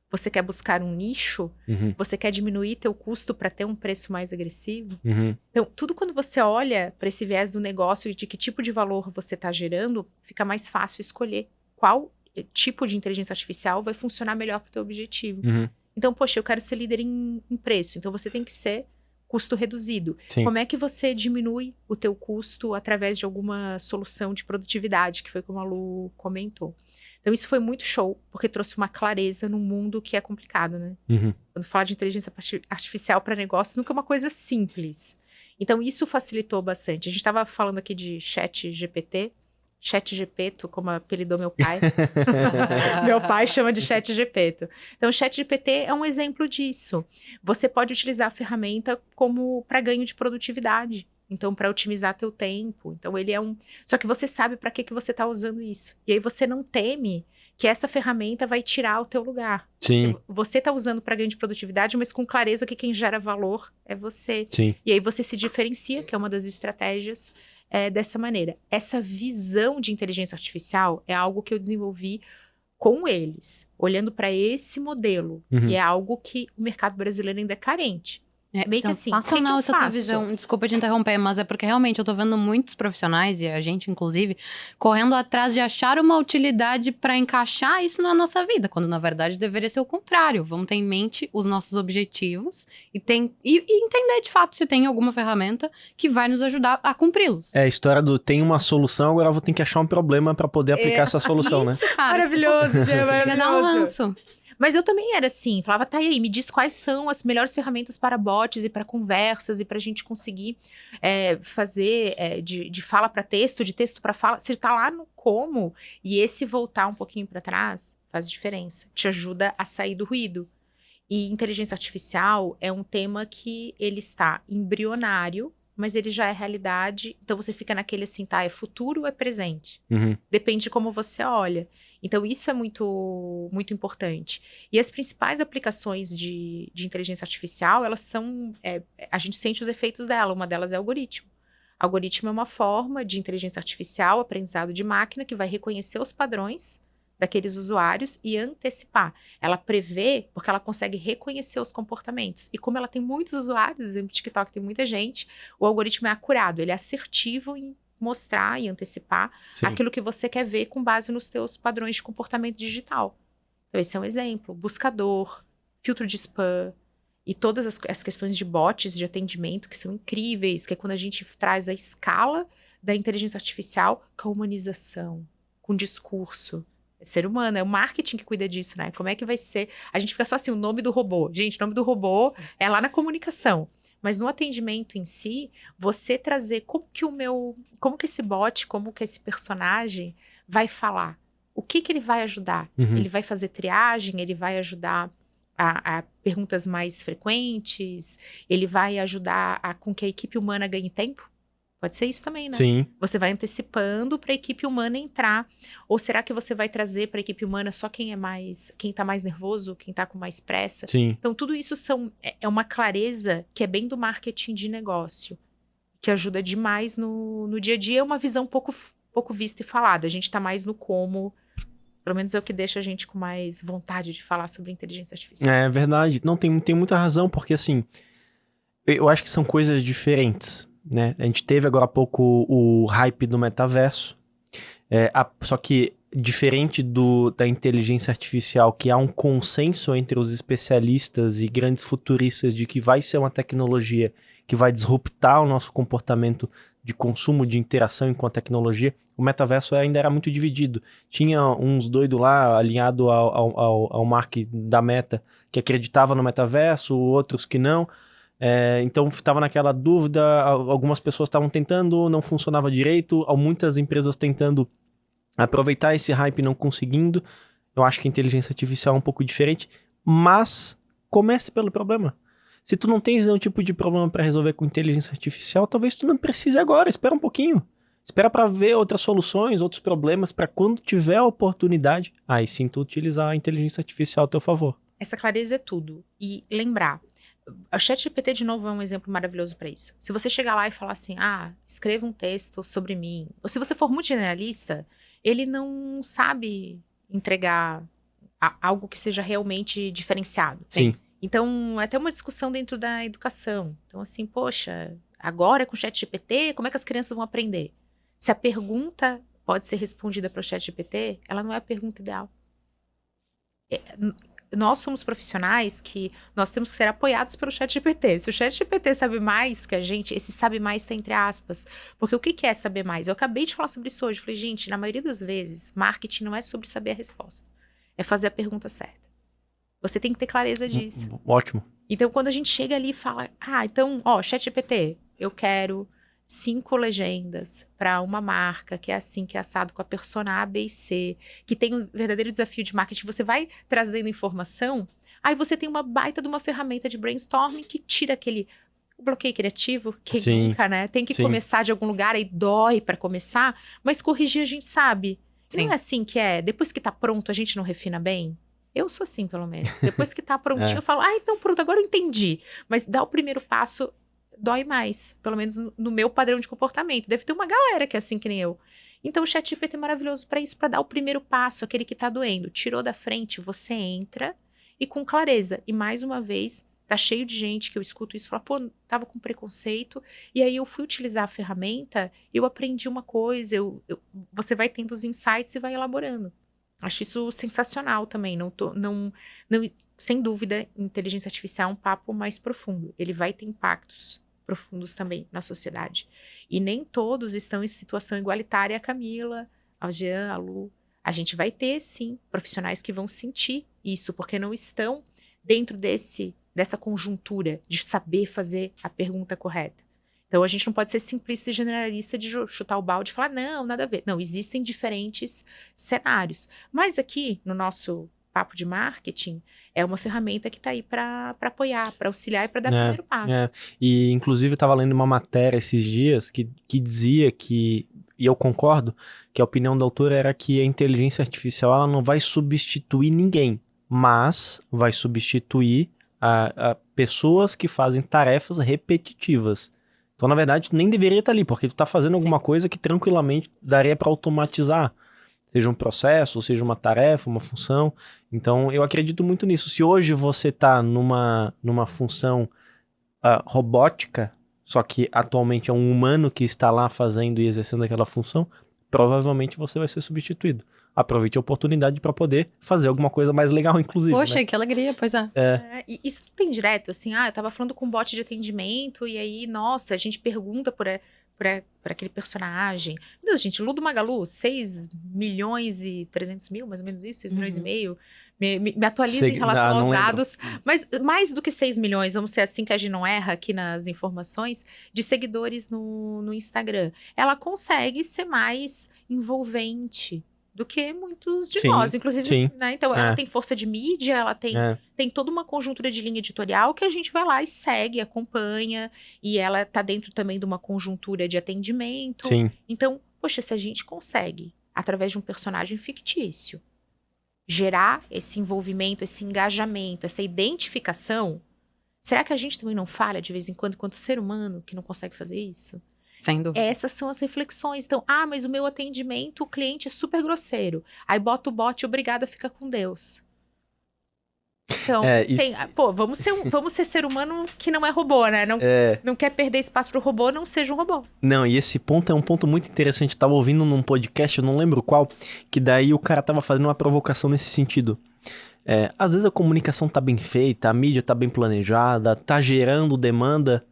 Você quer buscar um nicho? Uhum. Você quer diminuir teu custo para ter um preço mais agressivo? Uhum. Então, tudo quando você olha para esse viés do negócio e de que tipo de valor você está gerando, fica mais fácil escolher qual tipo de inteligência artificial vai funcionar melhor para o teu objetivo. Uhum. Então, poxa, eu quero ser líder em preço. Então, você tem que ser custo reduzido. Sim. Como é que você diminui o teu custo através de alguma solução de produtividade, que foi como a Lu comentou. Então, isso foi muito show, porque trouxe uma clareza num mundo que é complicado, né? Uhum. Quando fala de inteligência artificial para negócio, nunca é uma coisa simples. Então, isso facilitou bastante. A gente estava falando aqui de ChatGPT, ChatGPT, como apelidou meu pai. Meu pai chama de ChatGPT. Então, o ChatGPT é um exemplo disso. Você pode utilizar a ferramenta como para ganho de produtividade. Então, para otimizar teu tempo. Então, ele é Só que você sabe para que você está usando isso. E aí, você não teme que essa ferramenta vai tirar o teu lugar. Sim. Você está usando para ganho de produtividade, mas com clareza que quem gera valor é você. Sim. E aí, você se diferencia, que é uma das estratégias dessa maneira. Essa visão de inteligência artificial é algo que eu desenvolvi com eles, olhando para esse modelo. Uhum. E é algo que o mercado brasileiro ainda é carente. É meio que assim, sensacional o que essa eu tua faço? visão. Desculpa te interromper, mas é porque realmente eu tô vendo muitos profissionais, e a gente inclusive, correndo atrás de achar uma utilidade para encaixar isso na nossa vida, quando na verdade deveria ser o contrário. Vamos ter em mente os nossos objetivos e entender de fato se tem alguma ferramenta que vai nos ajudar a cumpri-los. É a história do tem uma solução, agora eu vou ter que achar um problema pra poder aplicar essa solução, né? Isso, cara. Maravilhoso, Gê, Chega a dar um ranço. Mas eu também era assim, falava, tá, e aí, me diz quais são as melhores ferramentas para bots e para conversas e para a gente conseguir fazer de fala para texto, de texto para fala. Você tá lá no como, e esse voltar um pouquinho para trás faz diferença, te ajuda a sair do ruído. E inteligência artificial é um tema que ele está embrionário, mas ele já é realidade, então você fica naquele assim, tá, é futuro ou é presente? Uhum. Depende de como você olha. Então, isso é muito, muito importante. E as principais aplicações de inteligência artificial, elas são... a gente sente os efeitos dela. Uma delas é o algoritmo. Algoritmo é uma forma de inteligência artificial, aprendizado de máquina, que vai reconhecer os padrões daqueles usuários e antecipar. Ela prevê, porque ela consegue reconhecer os comportamentos. E como ela tem muitos usuários, no TikTok tem muita gente, o algoritmo é acurado, ele é assertivo em mostrar e antecipar Sim. aquilo que você quer ver com base nos teus padrões de comportamento digital. Então, esse é um exemplo. Buscador, filtro de spam e todas as questões de bots de atendimento que são incríveis, que é quando a gente traz a escala da inteligência artificial com a humanização, com discurso. É ser humano, é o marketing que cuida disso, né? Como é que vai ser? A gente fica só assim, o nome do robô. Gente, o nome do robô é lá na comunicação. Mas no atendimento em si, você trazer como que esse bot, como que esse personagem vai falar. O que ele vai ajudar? Uhum. Ele vai fazer triagem? Ele vai ajudar a perguntas mais frequentes? Ele vai ajudar com que a equipe humana ganhe tempo? Pode ser isso também, né? Sim. Você vai antecipando para a equipe humana entrar. Ou será que você vai trazer para a equipe humana só quem tá mais nervoso, quem tá com mais pressa? Sim. Então, tudo isso é uma clareza que é bem do marketing de negócio, que ajuda demais no dia a dia. É uma visão pouco vista e falada. A gente tá mais no como, pelo menos é o que deixa a gente com mais vontade de falar sobre inteligência artificial. É verdade. Não, tem muita razão, porque assim, eu acho que são coisas diferentes, né? A gente teve agora há pouco o hype do metaverso, só que diferente da inteligência artificial, que há um consenso entre os especialistas e grandes futuristas de que vai ser uma tecnologia que vai disruptar o nosso comportamento de consumo, de interação com a tecnologia, o metaverso ainda era muito dividido. Tinha uns doidos lá, alinhado ao Mark da Meta, que acreditava no metaverso, outros que não. Então estava naquela dúvida, algumas pessoas estavam tentando, não funcionava direito, muitas empresas tentando aproveitar esse hype e não conseguindo. Eu acho que a inteligência artificial é um pouco diferente, mas comece pelo problema. Se tu não tens nenhum tipo de problema para resolver com inteligência artificial, talvez tu não precise agora, espera um pouquinho. Espera para ver outras soluções, outros problemas, para quando tiver a oportunidade, aí sim tu utilizar a inteligência artificial ao teu favor. Essa clareza é tudo. E lembrar, o ChatGPT, de novo, é um exemplo maravilhoso para isso. Se você chegar lá e falar assim, escreva um texto sobre mim, ou se você for muito generalista, ele não sabe entregar algo que seja realmente diferenciado. Sim. Então, é até uma discussão dentro da educação. Então, assim, poxa, agora com o ChatGPT, como é que as crianças vão aprender? Se a pergunta pode ser respondida para o ChatGPT, ela não é a pergunta ideal. Nós somos profissionais que nós temos que ser apoiados pelo ChatGPT. Se o ChatGPT sabe mais que a gente, esse sabe mais está entre aspas. Porque o que é saber mais? Eu acabei de falar sobre isso hoje. Falei, gente, na maioria das vezes, marketing não é sobre saber a resposta. É fazer a pergunta certa. Você tem que ter clareza disso. Ótimo. Então, quando a gente chega ali e fala, então, ChatGPT, eu quero 5 legendas para uma marca que é assim, que é assado com a persona A, B e C, que tem um verdadeiro desafio de marketing, você vai trazendo informação, aí você tem uma baita de uma ferramenta de brainstorming que tira o bloqueio criativo, quem nunca, né? Tem que começar de algum lugar, aí dói para começar, mas corrigir a gente sabe. Não é assim que é, depois que tá pronto, a gente não refina bem? Eu sou assim, pelo menos. Depois que tá prontinho, eu falo, então pronto, agora eu entendi. Mas dar o primeiro passo dói mais, pelo menos no meu padrão de comportamento. Deve ter uma galera que é assim que nem eu. Então o ChatGPT é maravilhoso para isso, para dar o primeiro passo, aquele que tá doendo. Tirou da frente, você entra e com clareza. E mais uma vez, Tá cheio de gente que eu escuto isso e fala, pô, tava com preconceito, e aí eu fui utilizar a ferramenta, eu aprendi uma coisa, você vai tendo os insights e vai elaborando. Acho isso sensacional também, sem dúvida, inteligência artificial é um papo mais profundo, ele vai ter impactos profundos também na sociedade. E nem todos estão em situação igualitária, a Camila, a Jean, a Lu. A gente vai ter, sim, profissionais que vão sentir isso, porque não estão dentro dessa conjuntura de saber fazer a pergunta correta. Então, a gente não pode ser simplista e generalista de chutar o balde e falar, não, nada a ver. Não, existem diferentes cenários. Mas aqui, no nosso papo de marketing, é uma ferramenta que está aí para apoiar, para auxiliar e para dar o primeiro passo. E, inclusive, eu estava lendo uma matéria esses dias que dizia que, e eu concordo, que a opinião da autora era que a inteligência artificial ela não vai substituir ninguém, mas vai substituir a pessoas que fazem tarefas repetitivas. Então, na verdade, tu nem deveria estar ali, porque tu está fazendo alguma coisa que tranquilamente daria para automatizar. Seja um processo, seja uma tarefa, uma função. Então, eu acredito muito nisso. Se hoje você está numa função robótica, só que atualmente é um humano que está lá fazendo e exercendo aquela função, provavelmente você vai ser substituído. Aproveite a oportunidade para poder fazer alguma coisa mais legal, inclusive. Poxa, né? que alegria, pois é. E isso não tem direto, assim, eu tava falando com um bot de atendimento e aí, nossa, a gente pergunta por aquele personagem. Meu Deus, gente, Lu do Magalu, 6 milhões e 300 mil, mais ou menos isso, 6 milhões e meio. Me atualiza em relação aos dados. Mas mais do que 6 milhões, vamos ser assim que a gente não erra aqui nas informações, de seguidores no Instagram. Ela consegue ser mais envolvente do que muitos de nós, inclusive, né? Então, ela tem força de mídia, ela tem toda uma conjuntura de linha editorial que a gente vai lá e segue, acompanha, e ela tá dentro também de uma conjuntura de atendimento. Sim. Então, poxa, se a gente consegue, através de um personagem fictício, gerar esse envolvimento, esse engajamento, essa identificação, será que a gente também não falha de vez em quando, enquanto ser humano, que não consegue fazer isso? Sem dúvida. Essas são as reflexões. Então, mas o meu atendimento, o cliente é super grosseiro. Aí bota o bot, obrigada, fica com Deus. Então, vamos ser humano que não é robô, né? Não quer perder espaço pro robô, não seja um robô. Não, e esse ponto é um ponto muito interessante. Eu tava ouvindo num podcast, eu não lembro qual, que daí o cara tava fazendo uma provocação nesse sentido. Às vezes a comunicação tá bem feita, a mídia tá bem planejada, tá gerando demanda,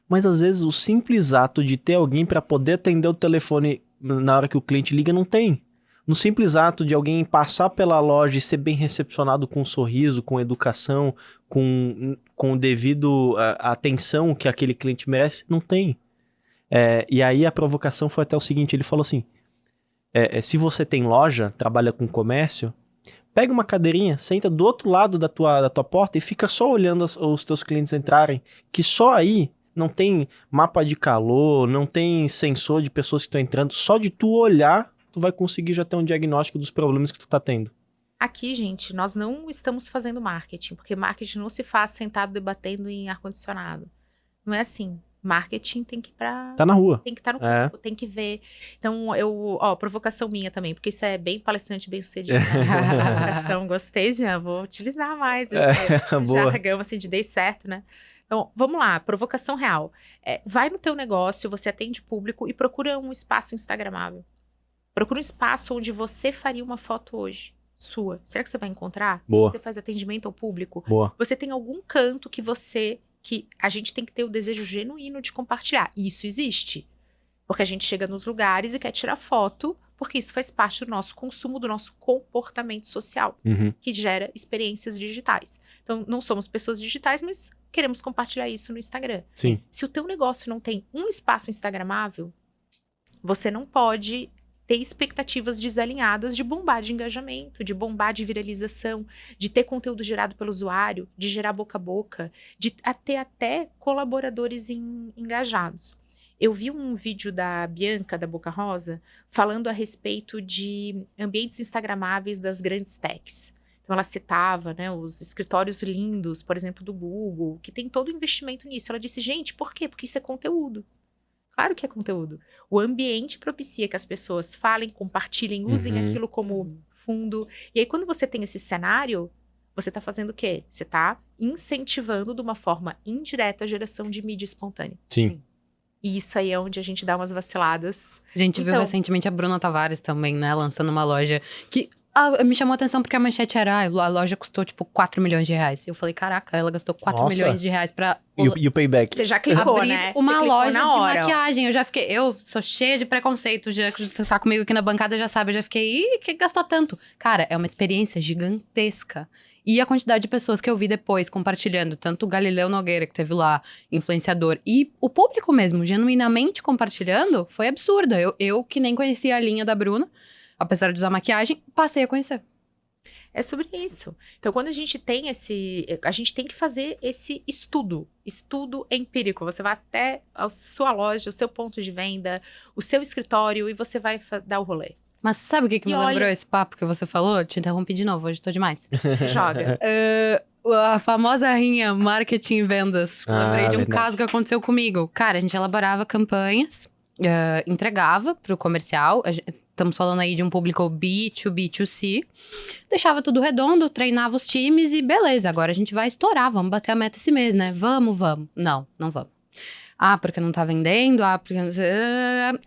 mas às vezes o simples ato de ter alguém para poder atender o telefone na hora que o cliente liga não tem. No simples ato de alguém passar pela loja e ser bem recepcionado com um sorriso, com educação, com devido atenção que aquele cliente merece, não tem. E aí a provocação foi até o seguinte, ele falou assim, se você tem loja, trabalha com comércio, pega uma cadeirinha, senta do outro lado da tua porta e fica só olhando os teus clientes entrarem, que só aí não tem mapa de calor, não tem sensor de pessoas que estão entrando, só de tu olhar, tu vai conseguir já ter um diagnóstico dos problemas que tu tá tendo. Aqui, gente, nós não estamos fazendo marketing, porque marketing não se faz sentado debatendo em ar-condicionado. Não é assim. Marketing tem que ir pra... Tá na rua. Tem que estar no campo, tem que ver. Então, provocação minha também, porque isso é bem palestrante, bem sucedido. Provocação, gostei, Jean, vou utilizar mais esse jargão, assim, de dei certo, né? Então, vamos lá, provocação real. Vai no teu negócio, você atende público e procura um espaço instagramável. Procura um espaço onde você faria uma foto hoje, sua. Será que você vai encontrar? Boa. Você faz atendimento ao público? Boa. Você tem algum canto que a gente tem que ter o desejo genuíno de compartilhar. E isso existe. Porque a gente chega nos lugares e quer tirar foto, porque isso faz parte do nosso consumo, do nosso comportamento social, que gera experiências digitais. Então, não somos pessoas digitais, mas queremos compartilhar isso no Instagram. Sim. Se o teu negócio não tem um espaço instagramável, você não pode ter expectativas desalinhadas de bombar de engajamento, de bombar de viralização, de ter conteúdo gerado pelo usuário, de gerar boca a boca, de ter até colaboradores engajados. Eu vi um vídeo da Bianca, da Boca Rosa, falando a respeito de ambientes instagramáveis das grandes techs. Então, ela citava, né, os escritórios lindos, por exemplo, do Google, que tem todo o investimento nisso. Ela disse, gente, por quê? Porque isso é conteúdo. Claro que é conteúdo. O ambiente propicia que as pessoas falem, compartilhem, usem aquilo como fundo. E aí, quando você tem esse cenário, você está fazendo o quê? Você está incentivando de uma forma indireta a geração de mídia espontânea. Sim. E isso aí é onde a gente dá umas vaciladas. A gente viu recentemente a Bruna Tavares também, né? Lançando uma loja que me chamou a atenção porque a manchete era, a loja custou, tipo, 4 milhões de reais. Eu falei, caraca, ela gastou 4 milhões de reais pra... E o payback? Você já clicou, abrir né? uma loja na hora, de maquiagem. Eu sou cheia de preconceito. Já tá comigo aqui na bancada, já sabe. Eu já fiquei, que gastou tanto? Cara, é uma experiência gigantesca. E a quantidade de pessoas que eu vi depois compartilhando, tanto o Galileu Nogueira, que teve lá, influenciador, e o público mesmo, genuinamente compartilhando, foi absurda. Eu que nem conhecia a linha da Bruna, apesar de usar maquiagem, passei a conhecer. É sobre isso. Então, quando a gente tem a gente tem que fazer esse estudo empírico. Você vai até a sua loja, o seu ponto de venda, o seu escritório, e você vai dar o rolê. Mas sabe o que me lembrou esse papo que você falou? Te interrompi de novo, hoje tô demais. Se joga. A famosa rinha marketing e vendas. Lembrei de um caso que aconteceu comigo. Cara, a gente elaborava campanhas, entregava pro comercial. Estamos falando aí de um público B2B, B2C. Deixava tudo redondo, treinava os times e beleza. Agora a gente vai estourar, vamos bater a meta esse mês, né? Vamos. Não vamos. Porque não tá vendendo, porque...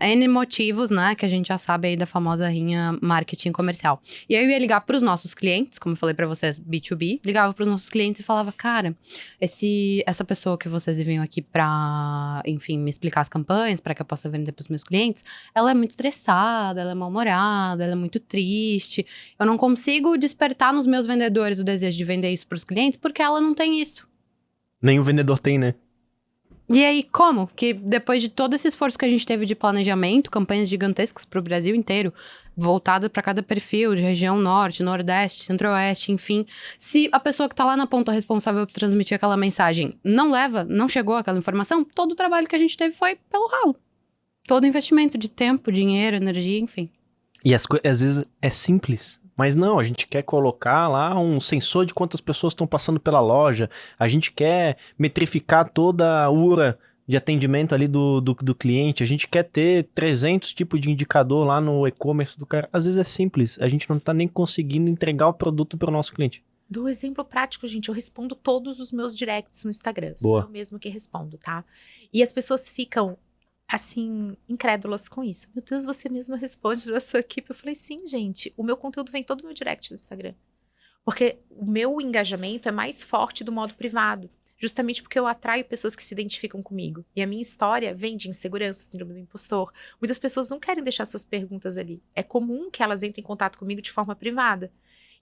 N motivos, né, que a gente já sabe aí da famosa rinha marketing comercial. E aí eu ia ligar pros nossos clientes, como eu falei pra vocês, B2B, ligava pros nossos clientes e falava, cara, essa pessoa que vocês enviam aqui pra, enfim, me explicar as campanhas, pra que eu possa vender pros meus clientes, ela é muito estressada, ela é mal-humorada, ela é muito triste. Eu não consigo despertar nos meus vendedores o desejo de vender isso pros clientes, porque ela não tem isso. Nenhum vendedor tem, né? E aí, como? Que depois de todo esse esforço que a gente teve de planejamento, campanhas gigantescas para o Brasil inteiro, voltadas para cada perfil, de região norte, nordeste, centro-oeste, enfim. Se a pessoa que está lá na ponta responsável por transmitir aquela mensagem não chegou aquela informação, todo o trabalho que a gente teve foi pelo ralo. Todo investimento de tempo, dinheiro, energia, enfim. E às vezes é simples. Mas não, a gente quer colocar lá um sensor de quantas pessoas estão passando pela loja. A gente quer metrificar toda a URA de atendimento ali do cliente. A gente quer ter 300 tipos de indicador lá no e-commerce do cara. Às vezes é simples. A gente não tá nem conseguindo entregar o produto para o nosso cliente. Do exemplo prático, gente, eu respondo todos os meus directs no Instagram. Boa. Sou eu mesmo que respondo, tá? E as pessoas ficam... assim, incrédulas com isso. Meu Deus, você mesma responde da sua equipe. Eu falei, sim, gente, o meu conteúdo vem todo no meu direct do Instagram. Porque o meu engajamento é mais forte do modo privado. Justamente porque eu atraio pessoas que se identificam comigo. E a minha história vem de insegurança, síndrome do impostor. Muitas pessoas não querem deixar suas perguntas ali. É comum que elas entrem em contato comigo de forma privada.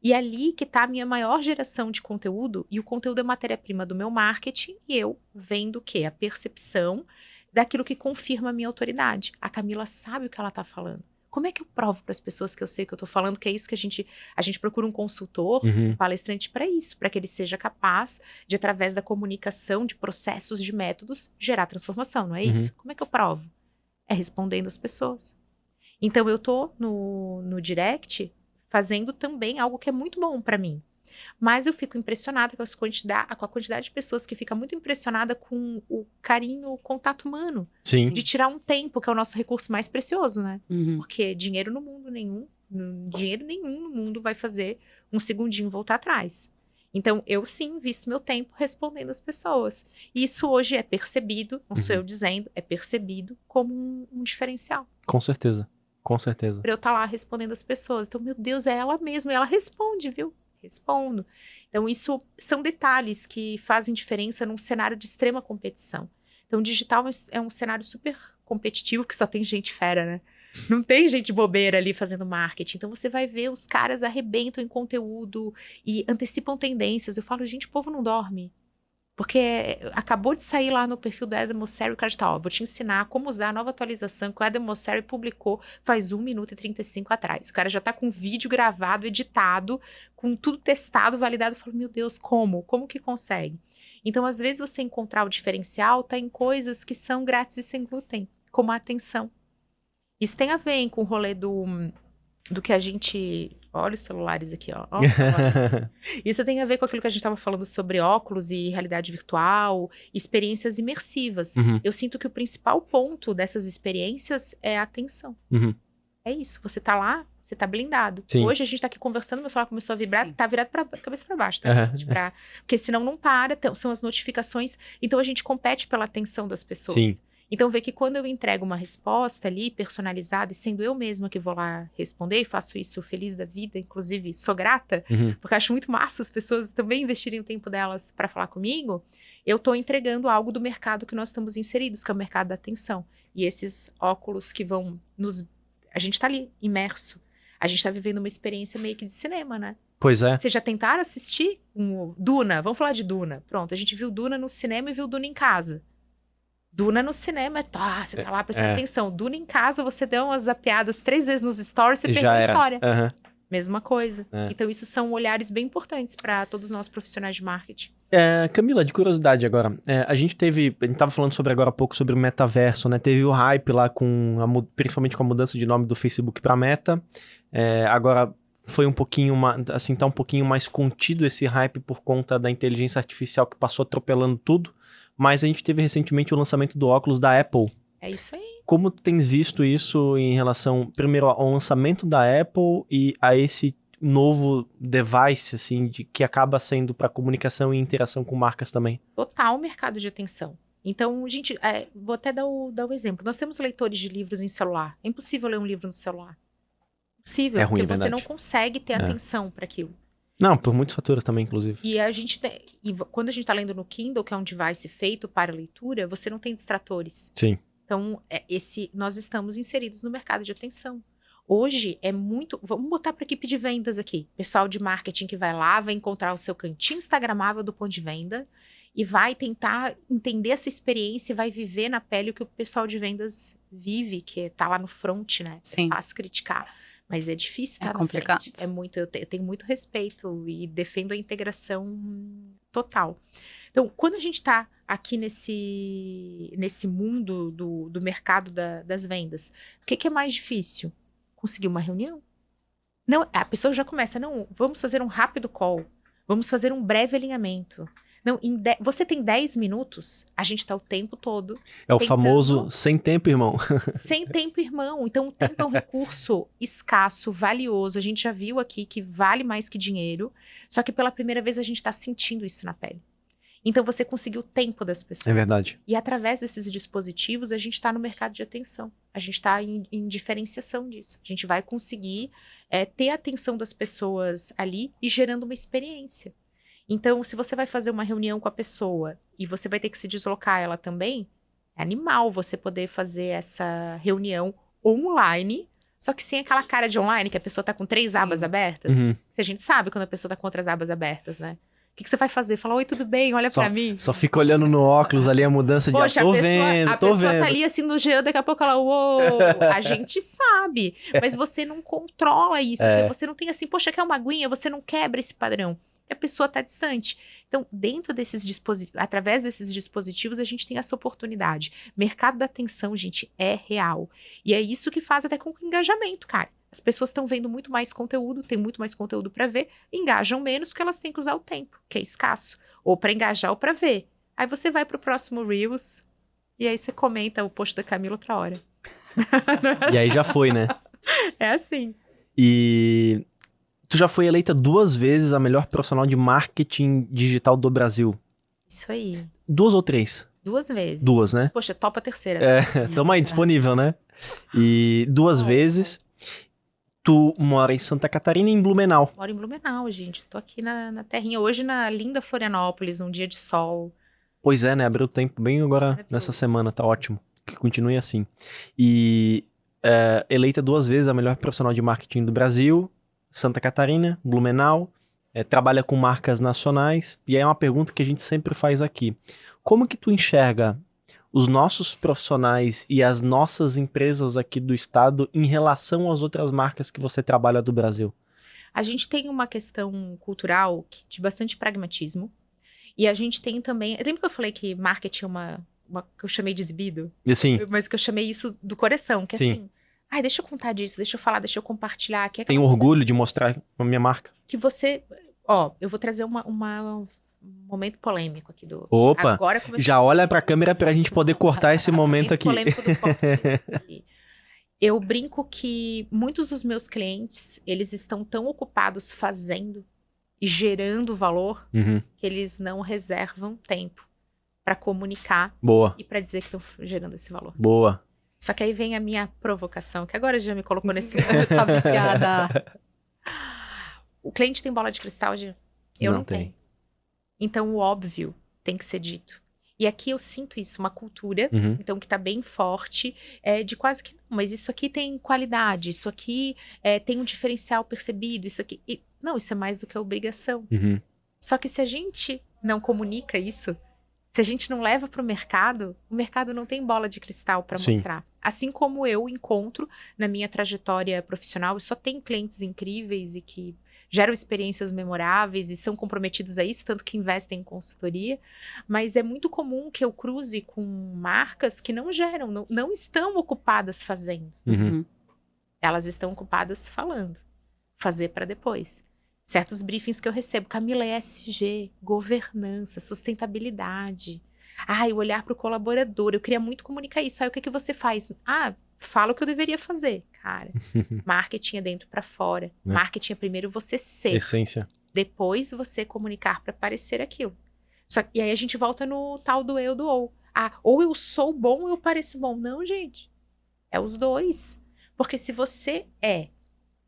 E é ali que está a minha maior geração de conteúdo. E o conteúdo é matéria-prima do meu marketing. E eu vendo o quê? A percepção daquilo que confirma a minha autoridade. A Camila sabe o que ela tá falando. Como é que eu provo para as pessoas que eu sei o que eu tô falando, que é isso que a gente procura um consultor, um palestrante para isso, para que ele seja capaz de, através da comunicação, de processos, de métodos, gerar transformação, não é isso? Como é que eu provo? É respondendo as pessoas. Então eu tô no direct fazendo também algo que é muito bom para mim. Mas eu fico impressionada com a quantidade de pessoas que fica muito impressionada com o carinho, o contato humano. Sim. De tirar um tempo, que é o nosso recurso mais precioso, né? Uhum. Porque dinheiro nenhum no mundo vai fazer um segundinho voltar atrás. Então, eu sim invisto meu tempo respondendo as pessoas. E isso hoje é percebido, não sou eu dizendo, é percebido como um diferencial. Com certeza, com certeza. Pra eu estar lá respondendo as pessoas. Então, meu Deus, é ela mesma, e ela responde, viu? Respondo. Então, isso são detalhes que fazem diferença num cenário de extrema competição. Então, o digital é um cenário super competitivo, que só tem gente fera, né? Não tem gente bobeira ali fazendo marketing. Então, você vai ver os caras arrebentam em conteúdo e antecipam tendências. Eu falo, gente, o povo não dorme. Porque acabou de sair lá no perfil do Adam Mosseri, o cara está, vou te ensinar como usar a nova atualização que o Adam Mosseri publicou faz 1 minuto e 35 atrás. O cara já está com vídeo gravado, editado, com tudo testado, validado. Eu falo, meu Deus, como? Como que consegue? Então, às vezes, você encontrar o diferencial está em coisas que são grátis e sem glúten, como a atenção. Isso tem a ver com o rolê do que a gente... Olha os celulares aqui, ó. Ó, celular. Isso tem a ver com aquilo que a gente estava falando sobre óculos e realidade virtual, experiências imersivas. Eu sinto que o principal ponto dessas experiências é a atenção. É isso. Você tá lá, você tá blindado. Sim. Hoje a gente tá aqui conversando, meu celular começou a vibrar, Sim. tá virado pra cabeça pra baixo, tá? Porque senão não para, são as notificações. Então a gente compete pela atenção das pessoas. Sim. Então vê que quando eu entrego uma resposta ali, personalizada, e sendo eu mesma que vou lá responder, e faço isso feliz da vida, inclusive sou grata, porque eu acho muito massa as pessoas também investirem o tempo delas para falar comigo, eu tô entregando algo do mercado que nós estamos inseridos, que é o mercado da atenção. E esses óculos que vão nos... A gente tá ali, imerso. A gente tá vivendo uma experiência meio que de cinema, né? Pois é. Vocês já tentaram assistir Duna? Vamos falar de Duna. Pronto, a gente viu Duna no cinema e viu Duna em casa. Duna no cinema, você tá lá prestando atenção. Duna em casa, você deu umas zapeadas 3 vezes nos stories, você perdeu a história. Mesma coisa. Então, isso são olhares bem importantes para todos nós profissionais de marketing. Camila, de curiosidade agora, a gente tava falando agora há pouco sobre o metaverso, né? Teve o hype lá principalmente com a mudança de nome do Facebook para Meta. Agora foi um pouquinho, assim, tá um pouquinho mais contido esse hype por conta da inteligência artificial que passou atropelando tudo. Mas a gente teve recentemente o lançamento do óculos da Apple. É isso aí. Como tu tens visto isso em relação, primeiro, ao lançamento da Apple e a esse novo device, assim, que acaba sendo para comunicação e interação com marcas também? Total mercado de atenção. Então, gente, vou até dar o exemplo. Nós temos leitores de livros em celular. É impossível ler um livro no celular. Impossível, ruim, porque você verdade. não consegue ter atenção para aquilo. Não, por muitos fatores também, inclusive. E quando a gente está lendo no Kindle, que é um device feito para leitura, você não tem distratores. Sim. Então, nós estamos inseridos no mercado de atenção. Hoje é muito... Vamos botar para a equipe de vendas aqui. Pessoal de marketing que vai lá, vai encontrar o seu cantinho instagramável do ponto de venda e vai tentar entender essa experiência e vai viver na pele o que o pessoal de vendas vive, que tá lá no front, né? Sim. É fácil criticar. Mas é difícil estar na complicado. frente. Eu tenho muito respeito e defendo a integração total. Então, quando a gente está aqui nesse mundo do mercado das vendas, o que é mais difícil? Conseguir uma reunião? Não, a pessoa já começa, não, vamos fazer um rápido call, vamos fazer um breve alinhamento. Não, você tem 10 minutos, a gente está o tempo todo. É o famoso sem tempo, irmão. Sem tempo, irmão. Então, o tempo é um recurso escasso, valioso. A gente já viu aqui que vale mais que dinheiro. Só que pela primeira vez a gente está sentindo isso na pele. Então, você conseguiu o tempo das pessoas. É verdade. E através desses dispositivos, a gente está no mercado de atenção. A gente está em diferenciação disso. A gente vai conseguir ter a atenção das pessoas ali e gerando uma experiência. Então, se você vai fazer uma reunião com a pessoa e você vai ter que se deslocar ela também, é animal você poder fazer essa reunião online, só que sem aquela cara de online, que a pessoa tá com 3 abas abertas. Que a gente sabe quando a pessoa tá com outras abas abertas, né? O que você vai fazer? Fala, oi, tudo bem? Olha pra mim. Só fica olhando no óculos ali a mudança de... Poxa, tô a vendo. pessoa tá ali assim no Jean, daqui a pouco ela, uou, a gente sabe. Mas você não controla isso, porque você não tem assim, poxa, quer uma aguinha? Você não quebra esse padrão. A pessoa está distante. Então, dentro desses dispositivos, através desses dispositivos, a gente tem essa oportunidade. Mercado da atenção, gente, é real. E é isso que faz até com o engajamento, cara. As pessoas estão vendo muito mais conteúdo, tem muito mais conteúdo para ver, engajam menos porque elas têm que usar o tempo, que é escasso. Ou para engajar ou para ver. Aí você vai pro próximo Reels e aí você comenta o post da Camila outra hora. E aí já foi, né? É assim. E... tu já foi eleita 2 vezes a melhor profissional de marketing digital do Brasil. Isso aí. 2 ou 3? 2 vezes. 2, né? Mas, poxa, topa a terceira. Tamo aí, disponível, né? E 2 vezes. Tu mora em Santa Catarina e em Blumenau. Moro em Blumenau, gente. Estou aqui na terrinha. Hoje na linda Florianópolis, num dia de sol. Pois é, né? Abriu o tempo bem agora nessa semana. Tá ótimo. Que continue assim. E eleita 2 vezes a melhor profissional de marketing do Brasil. Santa Catarina, Blumenau, trabalha com marcas nacionais, e é uma pergunta que a gente sempre faz aqui. Como que tu enxerga os nossos profissionais e as nossas empresas aqui do estado em relação às outras marcas que você trabalha do Brasil? A gente tem uma questão cultural de bastante pragmatismo, e a gente tem também... Lembra que eu falei que marketing é uma que eu chamei de exibido? Sim. Mas que eu chamei isso do coração, que é Sim. assim... Ai, deixa eu contar disso, deixa eu falar, deixa eu compartilhar. Que é Tenho orgulho de mostrar a minha marca. Que você... Ó, eu vou trazer um momento polêmico aqui do... Opa, agora já olha pra câmera pra gente poder cortar esse momento aqui. Polêmico do corte. Eu brinco que muitos dos meus clientes, eles estão tão ocupados fazendo e gerando valor que eles não reservam tempo para comunicar Boa. e para dizer que estão gerando esse valor. Boa. Só que aí vem a minha provocação, que agora já me colocou nesse... Tá viciada. O cliente tem bola de cristal, Gê? Eu não tem. tenho. Então, o óbvio tem que ser dito. E aqui eu sinto isso, uma cultura, então, que tá bem forte, de quase que, não, mas isso aqui tem qualidade, isso aqui tem um diferencial percebido, isso aqui... não, isso é mais do que a obrigação. Só que se a gente não comunica isso, se a gente não leva para o mercado não tem bola de cristal para mostrar. Assim como eu encontro na minha trajetória profissional, eu só tenho clientes incríveis e que geram experiências memoráveis e são comprometidos a isso, tanto que investem em consultoria, mas é muito comum que eu cruze com marcas que não geram, não estão ocupadas fazendo. Elas estão ocupadas falando. Fazer para depois. Certos briefings que eu recebo, Camila, ESG, governança, sustentabilidade. O olhar para o colaborador, eu queria muito comunicar isso. Aí o que você faz? Fala o que eu deveria fazer. Cara, marketing é dentro para fora. Marketing é primeiro você ser. Essência. Depois você comunicar para parecer aquilo. E aí a gente volta no tal do eu, do ou. Ou eu sou bom ou eu pareço bom. Não, gente. É os dois. Porque se você é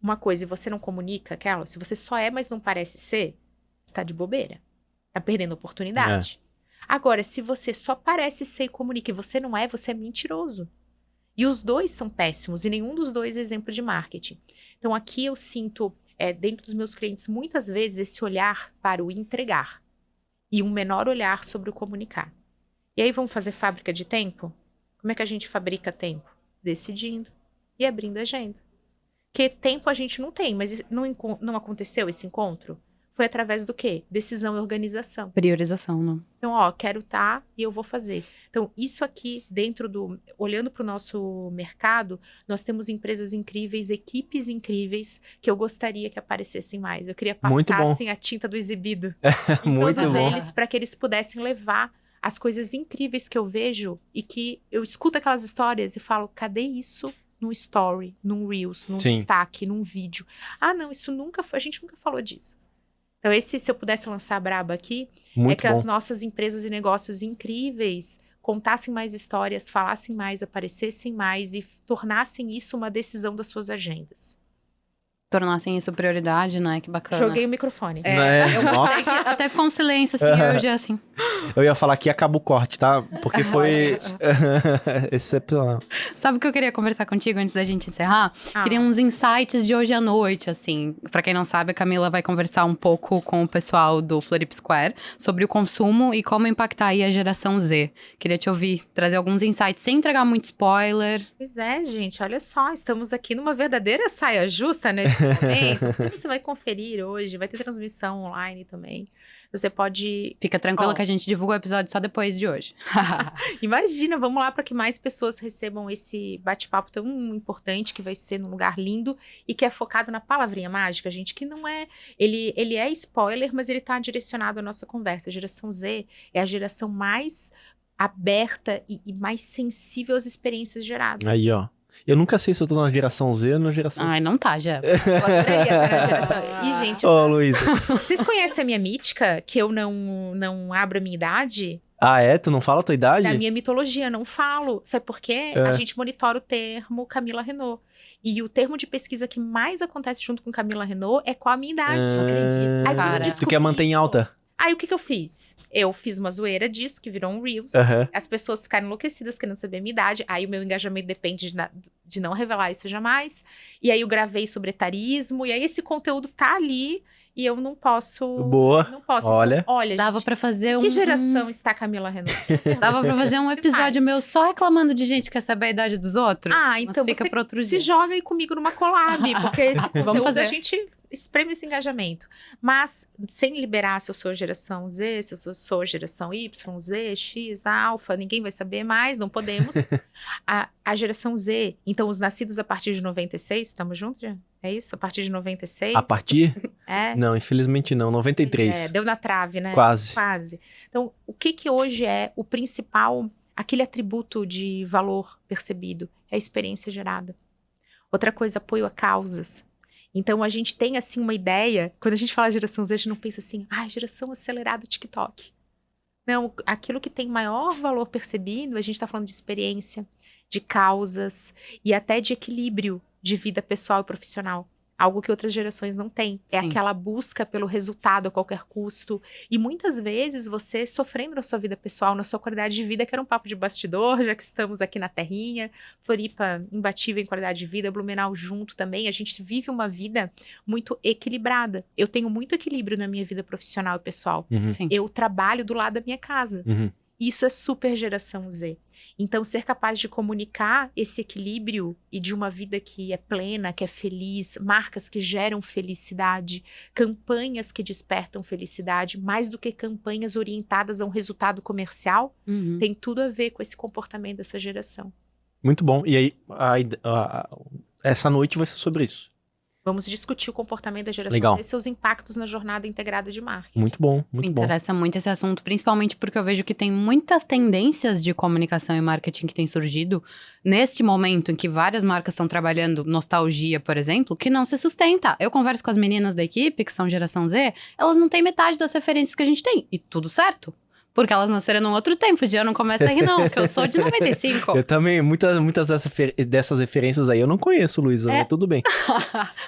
uma coisa e você não comunica aquela, se você só é, mas não parece ser, você tá de bobeira. Tá perdendo oportunidade. Agora, se você só parece ser e comunica e você não é, você é mentiroso. E os dois são péssimos, e nenhum dos dois é exemplo de marketing. Então, aqui eu sinto, dentro dos meus clientes, muitas vezes, esse olhar para o entregar. E um menor olhar sobre o comunicar. E aí, vamos fazer fábrica de tempo? Como é que a gente fabrica tempo? Decidindo e abrindo agenda. Porque tempo a gente não tem, mas não aconteceu esse encontro? Foi através do quê? Decisão e organização. Priorização, não. Então, quero estar e eu vou fazer. Então, isso aqui, olhando para o nosso mercado, nós temos empresas incríveis, equipes incríveis, que eu gostaria que aparecessem mais. Eu queria passassem a tinta do exibido em todos eles, para que eles pudessem levar as coisas incríveis que eu vejo e que eu escuto aquelas histórias e falo, cadê isso? Num story, num Reels, num destaque, num vídeo. Não, isso a gente nunca falou disso. Então, se eu pudesse lançar a braba aqui, que as nossas empresas e negócios incríveis contassem mais histórias, falassem mais, aparecessem mais e tornassem isso uma decisão das suas agendas. Tornassem isso prioridade, né? Que bacana. Joguei o microfone. Eu gostei que até ficou um silêncio, assim, eu já assim. Eu ia falar que acaba o corte, tá? Porque foi excepcional. Sabe o que eu queria conversar contigo antes da gente encerrar? Queria uns insights de hoje à noite, assim. Pra quem não sabe, a Camila vai conversar um pouco com o pessoal do Florip Square sobre o consumo e como impactar aí a geração Z. Queria te ouvir, trazer alguns insights sem entregar muito spoiler. Pois é, gente, olha só, estamos aqui numa verdadeira saia justa nesse momento. Porque você vai conferir hoje, vai ter transmissão online também. Você pode... Fica tranquila que a gente divulga o episódio só depois de hoje. Imagina, vamos lá para que mais pessoas recebam esse bate-papo tão importante, que vai ser num lugar lindo e que é focado na palavrinha mágica, gente, que não é... Ele é spoiler, mas ele tá direcionado à nossa conversa. A geração Z é a geração mais aberta e mais sensível às experiências geradas. Aí, ó. Eu nunca sei se eu tô na geração Z ou na geração... Ai, não tá, já. E, gente, Luísa. vocês conhecem a minha mítica? Que eu não abro a minha idade? Tu não fala a tua idade? Da minha mitologia, não falo. Sabe por quê? A gente monitora o termo Camila Renault. E o termo de pesquisa que mais acontece junto com Camila Renault é qual a minha idade. Não acredito. Aí, cara, tu quer manter em alta? Aí, o que eu fiz? Eu fiz uma zoeira disso, que virou um Reels. As pessoas ficaram enlouquecidas querendo saber a minha idade. Aí, o meu engajamento depende de não revelar isso jamais. E aí, eu gravei sobre etarismo. E aí, esse conteúdo tá ali. E eu não posso... Boa. Não posso. Olha, dava gente, pra fazer que geração está Camila Renault? Dava pra fazer um episódio meu só reclamando de gente que quer saber a idade dos outros. Então mas fica pra outro se dia. joga aí comigo numa collab. Porque esse conteúdo fazer. a gente... espreme esse engajamento. Mas, sem liberar se eu sou geração Z, se eu sou geração Y, Z, X, Alfa, ninguém vai saber mais, não podemos. A geração Z, então os nascidos a partir de 96, estamos juntos já? É isso? A partir de 96? a partir? É. Não, infelizmente não, 93. Deu na trave, né? Quase. Então, o que hoje é o principal, aquele atributo de valor percebido? É a experiência gerada. Outra coisa, apoio a causas. Então, a gente tem, assim, uma ideia, quando a gente fala geração Z, a gente não pensa assim, geração acelerada TikTok. Não, aquilo que tem maior valor percebido, a gente está falando de experiência, de causas e até de equilíbrio de vida pessoal e profissional. Algo que outras gerações não têm. É aquela busca pelo resultado a qualquer custo. E muitas vezes você sofrendo na sua vida pessoal, na sua qualidade de vida, que era um papo de bastidor, já que estamos aqui na terrinha. Floripa imbatível em qualidade de vida, Blumenau junto também. A gente vive uma vida muito equilibrada. Eu tenho muito equilíbrio na minha vida profissional e pessoal. Eu trabalho do lado da minha casa. Isso é super geração Z. Então, ser capaz de comunicar esse equilíbrio e de uma vida que é plena, que é feliz, marcas que geram felicidade, campanhas que despertam felicidade, mais do que campanhas orientadas a um resultado comercial, tem tudo a ver com esse comportamento dessa geração. Muito bom. E aí, essa noite vai ser sobre isso. Vamos discutir o comportamento da geração Z e seus impactos na jornada integrada de marketing. Muito bom, muito bom. Me interessa muito esse assunto, principalmente porque eu vejo que tem muitas tendências de comunicação e marketing que têm surgido neste momento em que várias marcas estão trabalhando nostalgia, por exemplo, que não se sustenta. Eu converso com as meninas da equipe, que são geração Z, elas não têm metade das referências que a gente tem. E tudo certo. Porque elas nasceram num outro tempo, já não começa a rir não, que eu sou de 95. Eu também, muitas dessas referências aí eu não conheço, Luísa, mas tudo bem.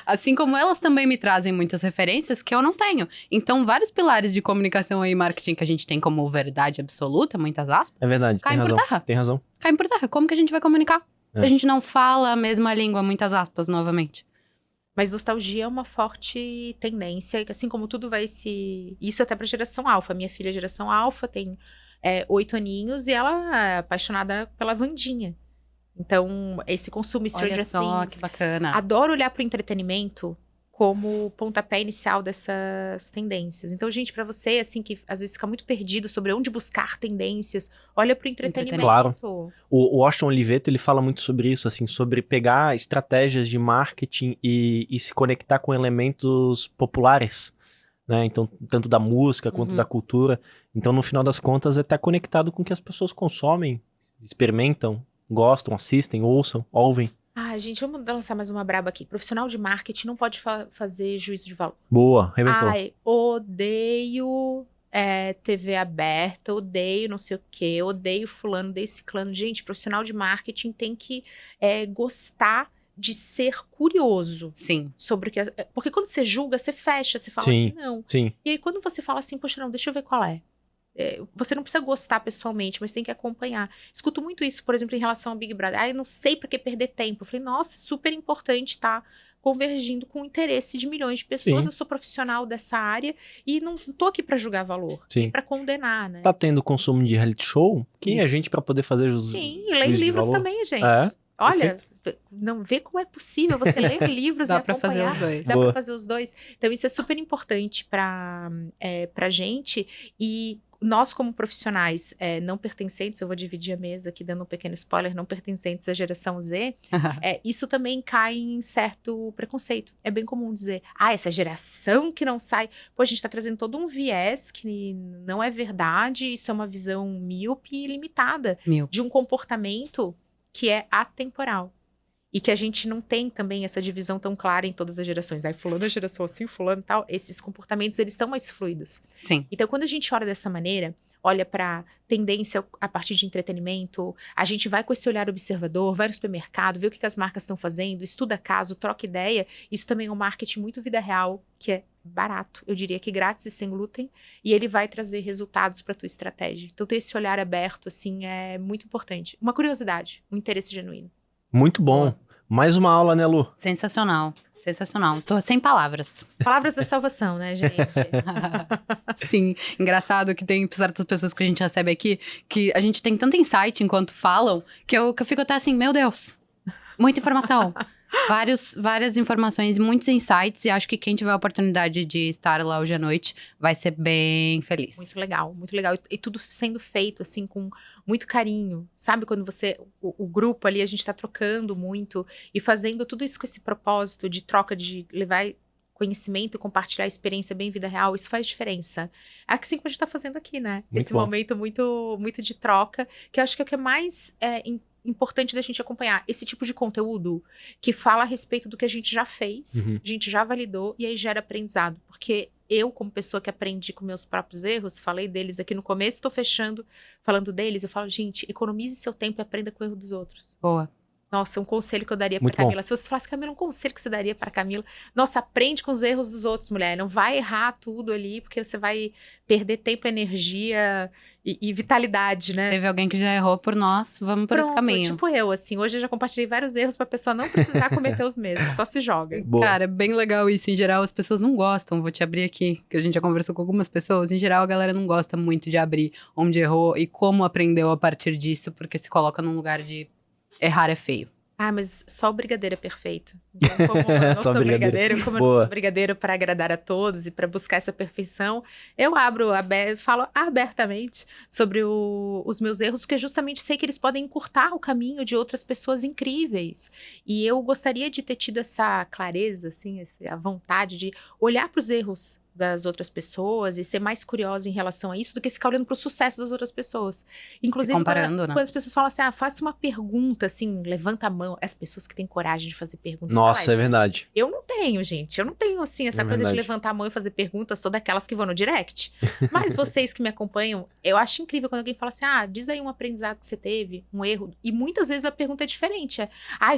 Assim como elas também me trazem muitas referências que eu não tenho. Então, vários pilares de comunicação e marketing que a gente tem como verdade absoluta, muitas aspas. É verdade, caem por terra. Tem razão. Caem por terra. Como que a gente vai comunicar? Se a gente não fala a mesma língua, muitas aspas, novamente. Mas nostalgia é uma forte tendência, assim como tudo vai se... Isso até pra geração alfa. Minha filha é geração alfa, tem 8 aninhos e ela é apaixonada pela Wandinha. Então, esse consumo Stranger Things. Olha só, que bacana. Adoro olhar pro entretenimento como pontapé inicial dessas tendências. Então, gente, pra você, assim, que às vezes fica muito perdido sobre onde buscar tendências, olha pro entretenimento. Claro. O Washington Oliveto, ele fala muito sobre isso, assim, sobre pegar estratégias de marketing e se conectar com elementos populares, né? Então, tanto da música quanto da cultura. Então, no final das contas, é estar conectado com o que as pessoas consomem, experimentam, gostam, assistem, ouçam, ouvem. Gente, vamos lançar mais uma braba aqui. Profissional de marketing não pode fazer juízo de valor. Boa, arrebentou. Odeio TV aberta, odeio não sei o quê, odeio fulano, odeio ciclano. Gente, profissional de marketing tem que gostar de ser curioso. Sim. Sobre o que... Porque quando você julga, você fecha, você fala sim, que não. Sim. E aí quando você fala assim, poxa, não, deixa eu ver qual é. Você não precisa gostar pessoalmente, mas tem que acompanhar. Escuto muito isso, por exemplo, em relação ao Big Brother. Eu não sei pra que perder tempo. Eu falei, nossa, super importante estar convergindo com o interesse de milhões de pessoas. Sim. Eu sou profissional dessa área e não tô aqui pra julgar valor. Sim. Pra condenar, né? Tá tendo consumo de reality show? Quem é a gente pra poder fazer os Sim, e ler livros também, gente. Olha, não vê como é possível você ler livros e acompanhar. Fazer os dois. Dá pra fazer os dois. Então, isso é super importante pra gente. E nós, como profissionais não pertencentes, eu vou dividir a mesa aqui dando um pequeno spoiler, não pertencentes à geração Z, isso também cai em certo preconceito. É bem comum dizer, essa geração que não sai... Pô, a gente tá trazendo todo um viés que não é verdade, isso é uma visão míope e limitada de um comportamento que é atemporal. E que a gente não tem também essa divisão tão clara em todas as gerações. Fulano é geração assim, fulano e tal. Esses comportamentos, eles estão mais fluidos. Sim. Então, quando a gente olha dessa maneira, olha para tendência a partir de entretenimento, a gente vai com esse olhar observador, vai no supermercado, vê o que as marcas estão fazendo, estuda caso, troca ideia. Isso também é um marketing muito vida real, que é barato. Eu diria que grátis e sem glúten. E ele vai trazer resultados para tua estratégia. Então, ter esse olhar aberto, assim, é muito importante. Uma curiosidade, um interesse genuíno. Muito bom. Mais uma aula, né, Lu? Sensacional. Sensacional. Tô sem palavras. Palavras da salvação, né, gente? Sim. Engraçado que tem certas pessoas que a gente recebe aqui que a gente tem tanto insight enquanto falam que eu fico até assim, meu Deus, muita informação. Várias informações, muitos insights, e acho que quem tiver a oportunidade de estar lá hoje à noite vai ser bem feliz. Muito legal, muito legal. E tudo sendo feito, assim, com muito carinho. Sabe, quando o grupo ali, a gente tá trocando muito e fazendo tudo isso com esse propósito de troca, de levar conhecimento e compartilhar a experiência bem vida real, isso faz diferença. É assim como a gente tá fazendo aqui, né? Muito esse bom. Momento muito, muito de troca, que eu acho que é o que é mais importante da gente acompanhar esse tipo de conteúdo que fala a respeito do que a gente já fez, a gente já validou e aí gera aprendizado. Porque eu, como pessoa que aprendi com meus próprios erros, falei deles aqui no começo, estou fechando falando deles, eu falo, gente, economize seu tempo e aprenda com o erro dos outros. Boa. Nossa, um conselho que eu daria pra Camila. Se você falasse, Camila, um conselho que você daria pra Camila. Nossa, aprende com os erros dos outros, mulher. Não vai errar tudo ali, porque você vai perder tempo, energia e vitalidade, né? Teve alguém que já errou por nós, vamos por esse caminho. Tipo eu, assim. Hoje eu já compartilhei vários erros pra pessoa não precisar cometer os mesmos. Só se joga. Boa. Cara, é bem legal isso. Em geral, as pessoas não gostam. Vou te abrir aqui, que a gente já conversou com algumas pessoas. Em geral, a galera não gosta muito de abrir onde errou e como aprendeu a partir disso, porque se coloca num lugar de errar é feio. Ah, mas só o brigadeiro é perfeito. Então, como eu não sou brigadeiro, como eu não sou brigadeiro para agradar a todos e para buscar essa perfeição, eu falo abertamente sobre os meus erros, porque justamente sei que eles podem encurtar o caminho de outras pessoas incríveis. E eu gostaria de ter tido essa clareza, assim, a vontade de olhar para os erros das outras pessoas e ser mais curiosa em relação a isso do que ficar olhando para o sucesso das outras pessoas. Inclusive, comparando, quando as pessoas falam assim, faça uma pergunta, assim, levanta a mão. As pessoas que têm coragem de fazer perguntas. Nossa, é verdade. Eu não tenho, gente. Eu não tenho, assim, essa coisa de levantar a mão e fazer perguntas. Sou daquelas que vão no direct. Mas vocês que me acompanham, eu acho incrível quando alguém fala assim, diz aí um aprendizado que você teve, um erro. E muitas vezes a pergunta é diferente.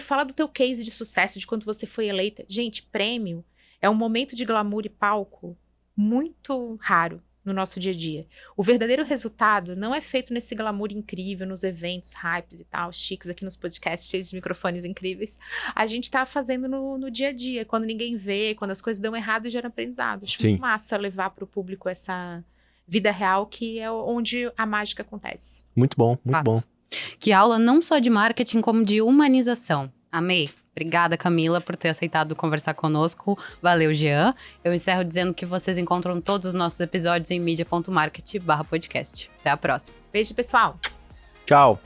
Fala do teu case de sucesso, de quando você foi eleita. Gente, prêmio é um momento de glamour e palco muito raro no nosso dia a dia. O verdadeiro resultado não é feito nesse glamour incrível, nos eventos, hypes e tal, chiques aqui nos podcasts, cheios de microfones incríveis. A gente tá fazendo no dia a dia, quando ninguém vê, quando as coisas dão errado e geram aprendizado. Acho muito massa levar pro público essa vida real, que é onde a mágica acontece. Muito bom, muito bom. Que aula não só de marketing, como de humanização. Amei. Obrigada, Camila, por ter aceitado conversar conosco. Valeu, Jean. Eu encerro dizendo que vocês encontram todos os nossos episódios em media.market/podcast. Até a próxima. Beijo, pessoal. Tchau.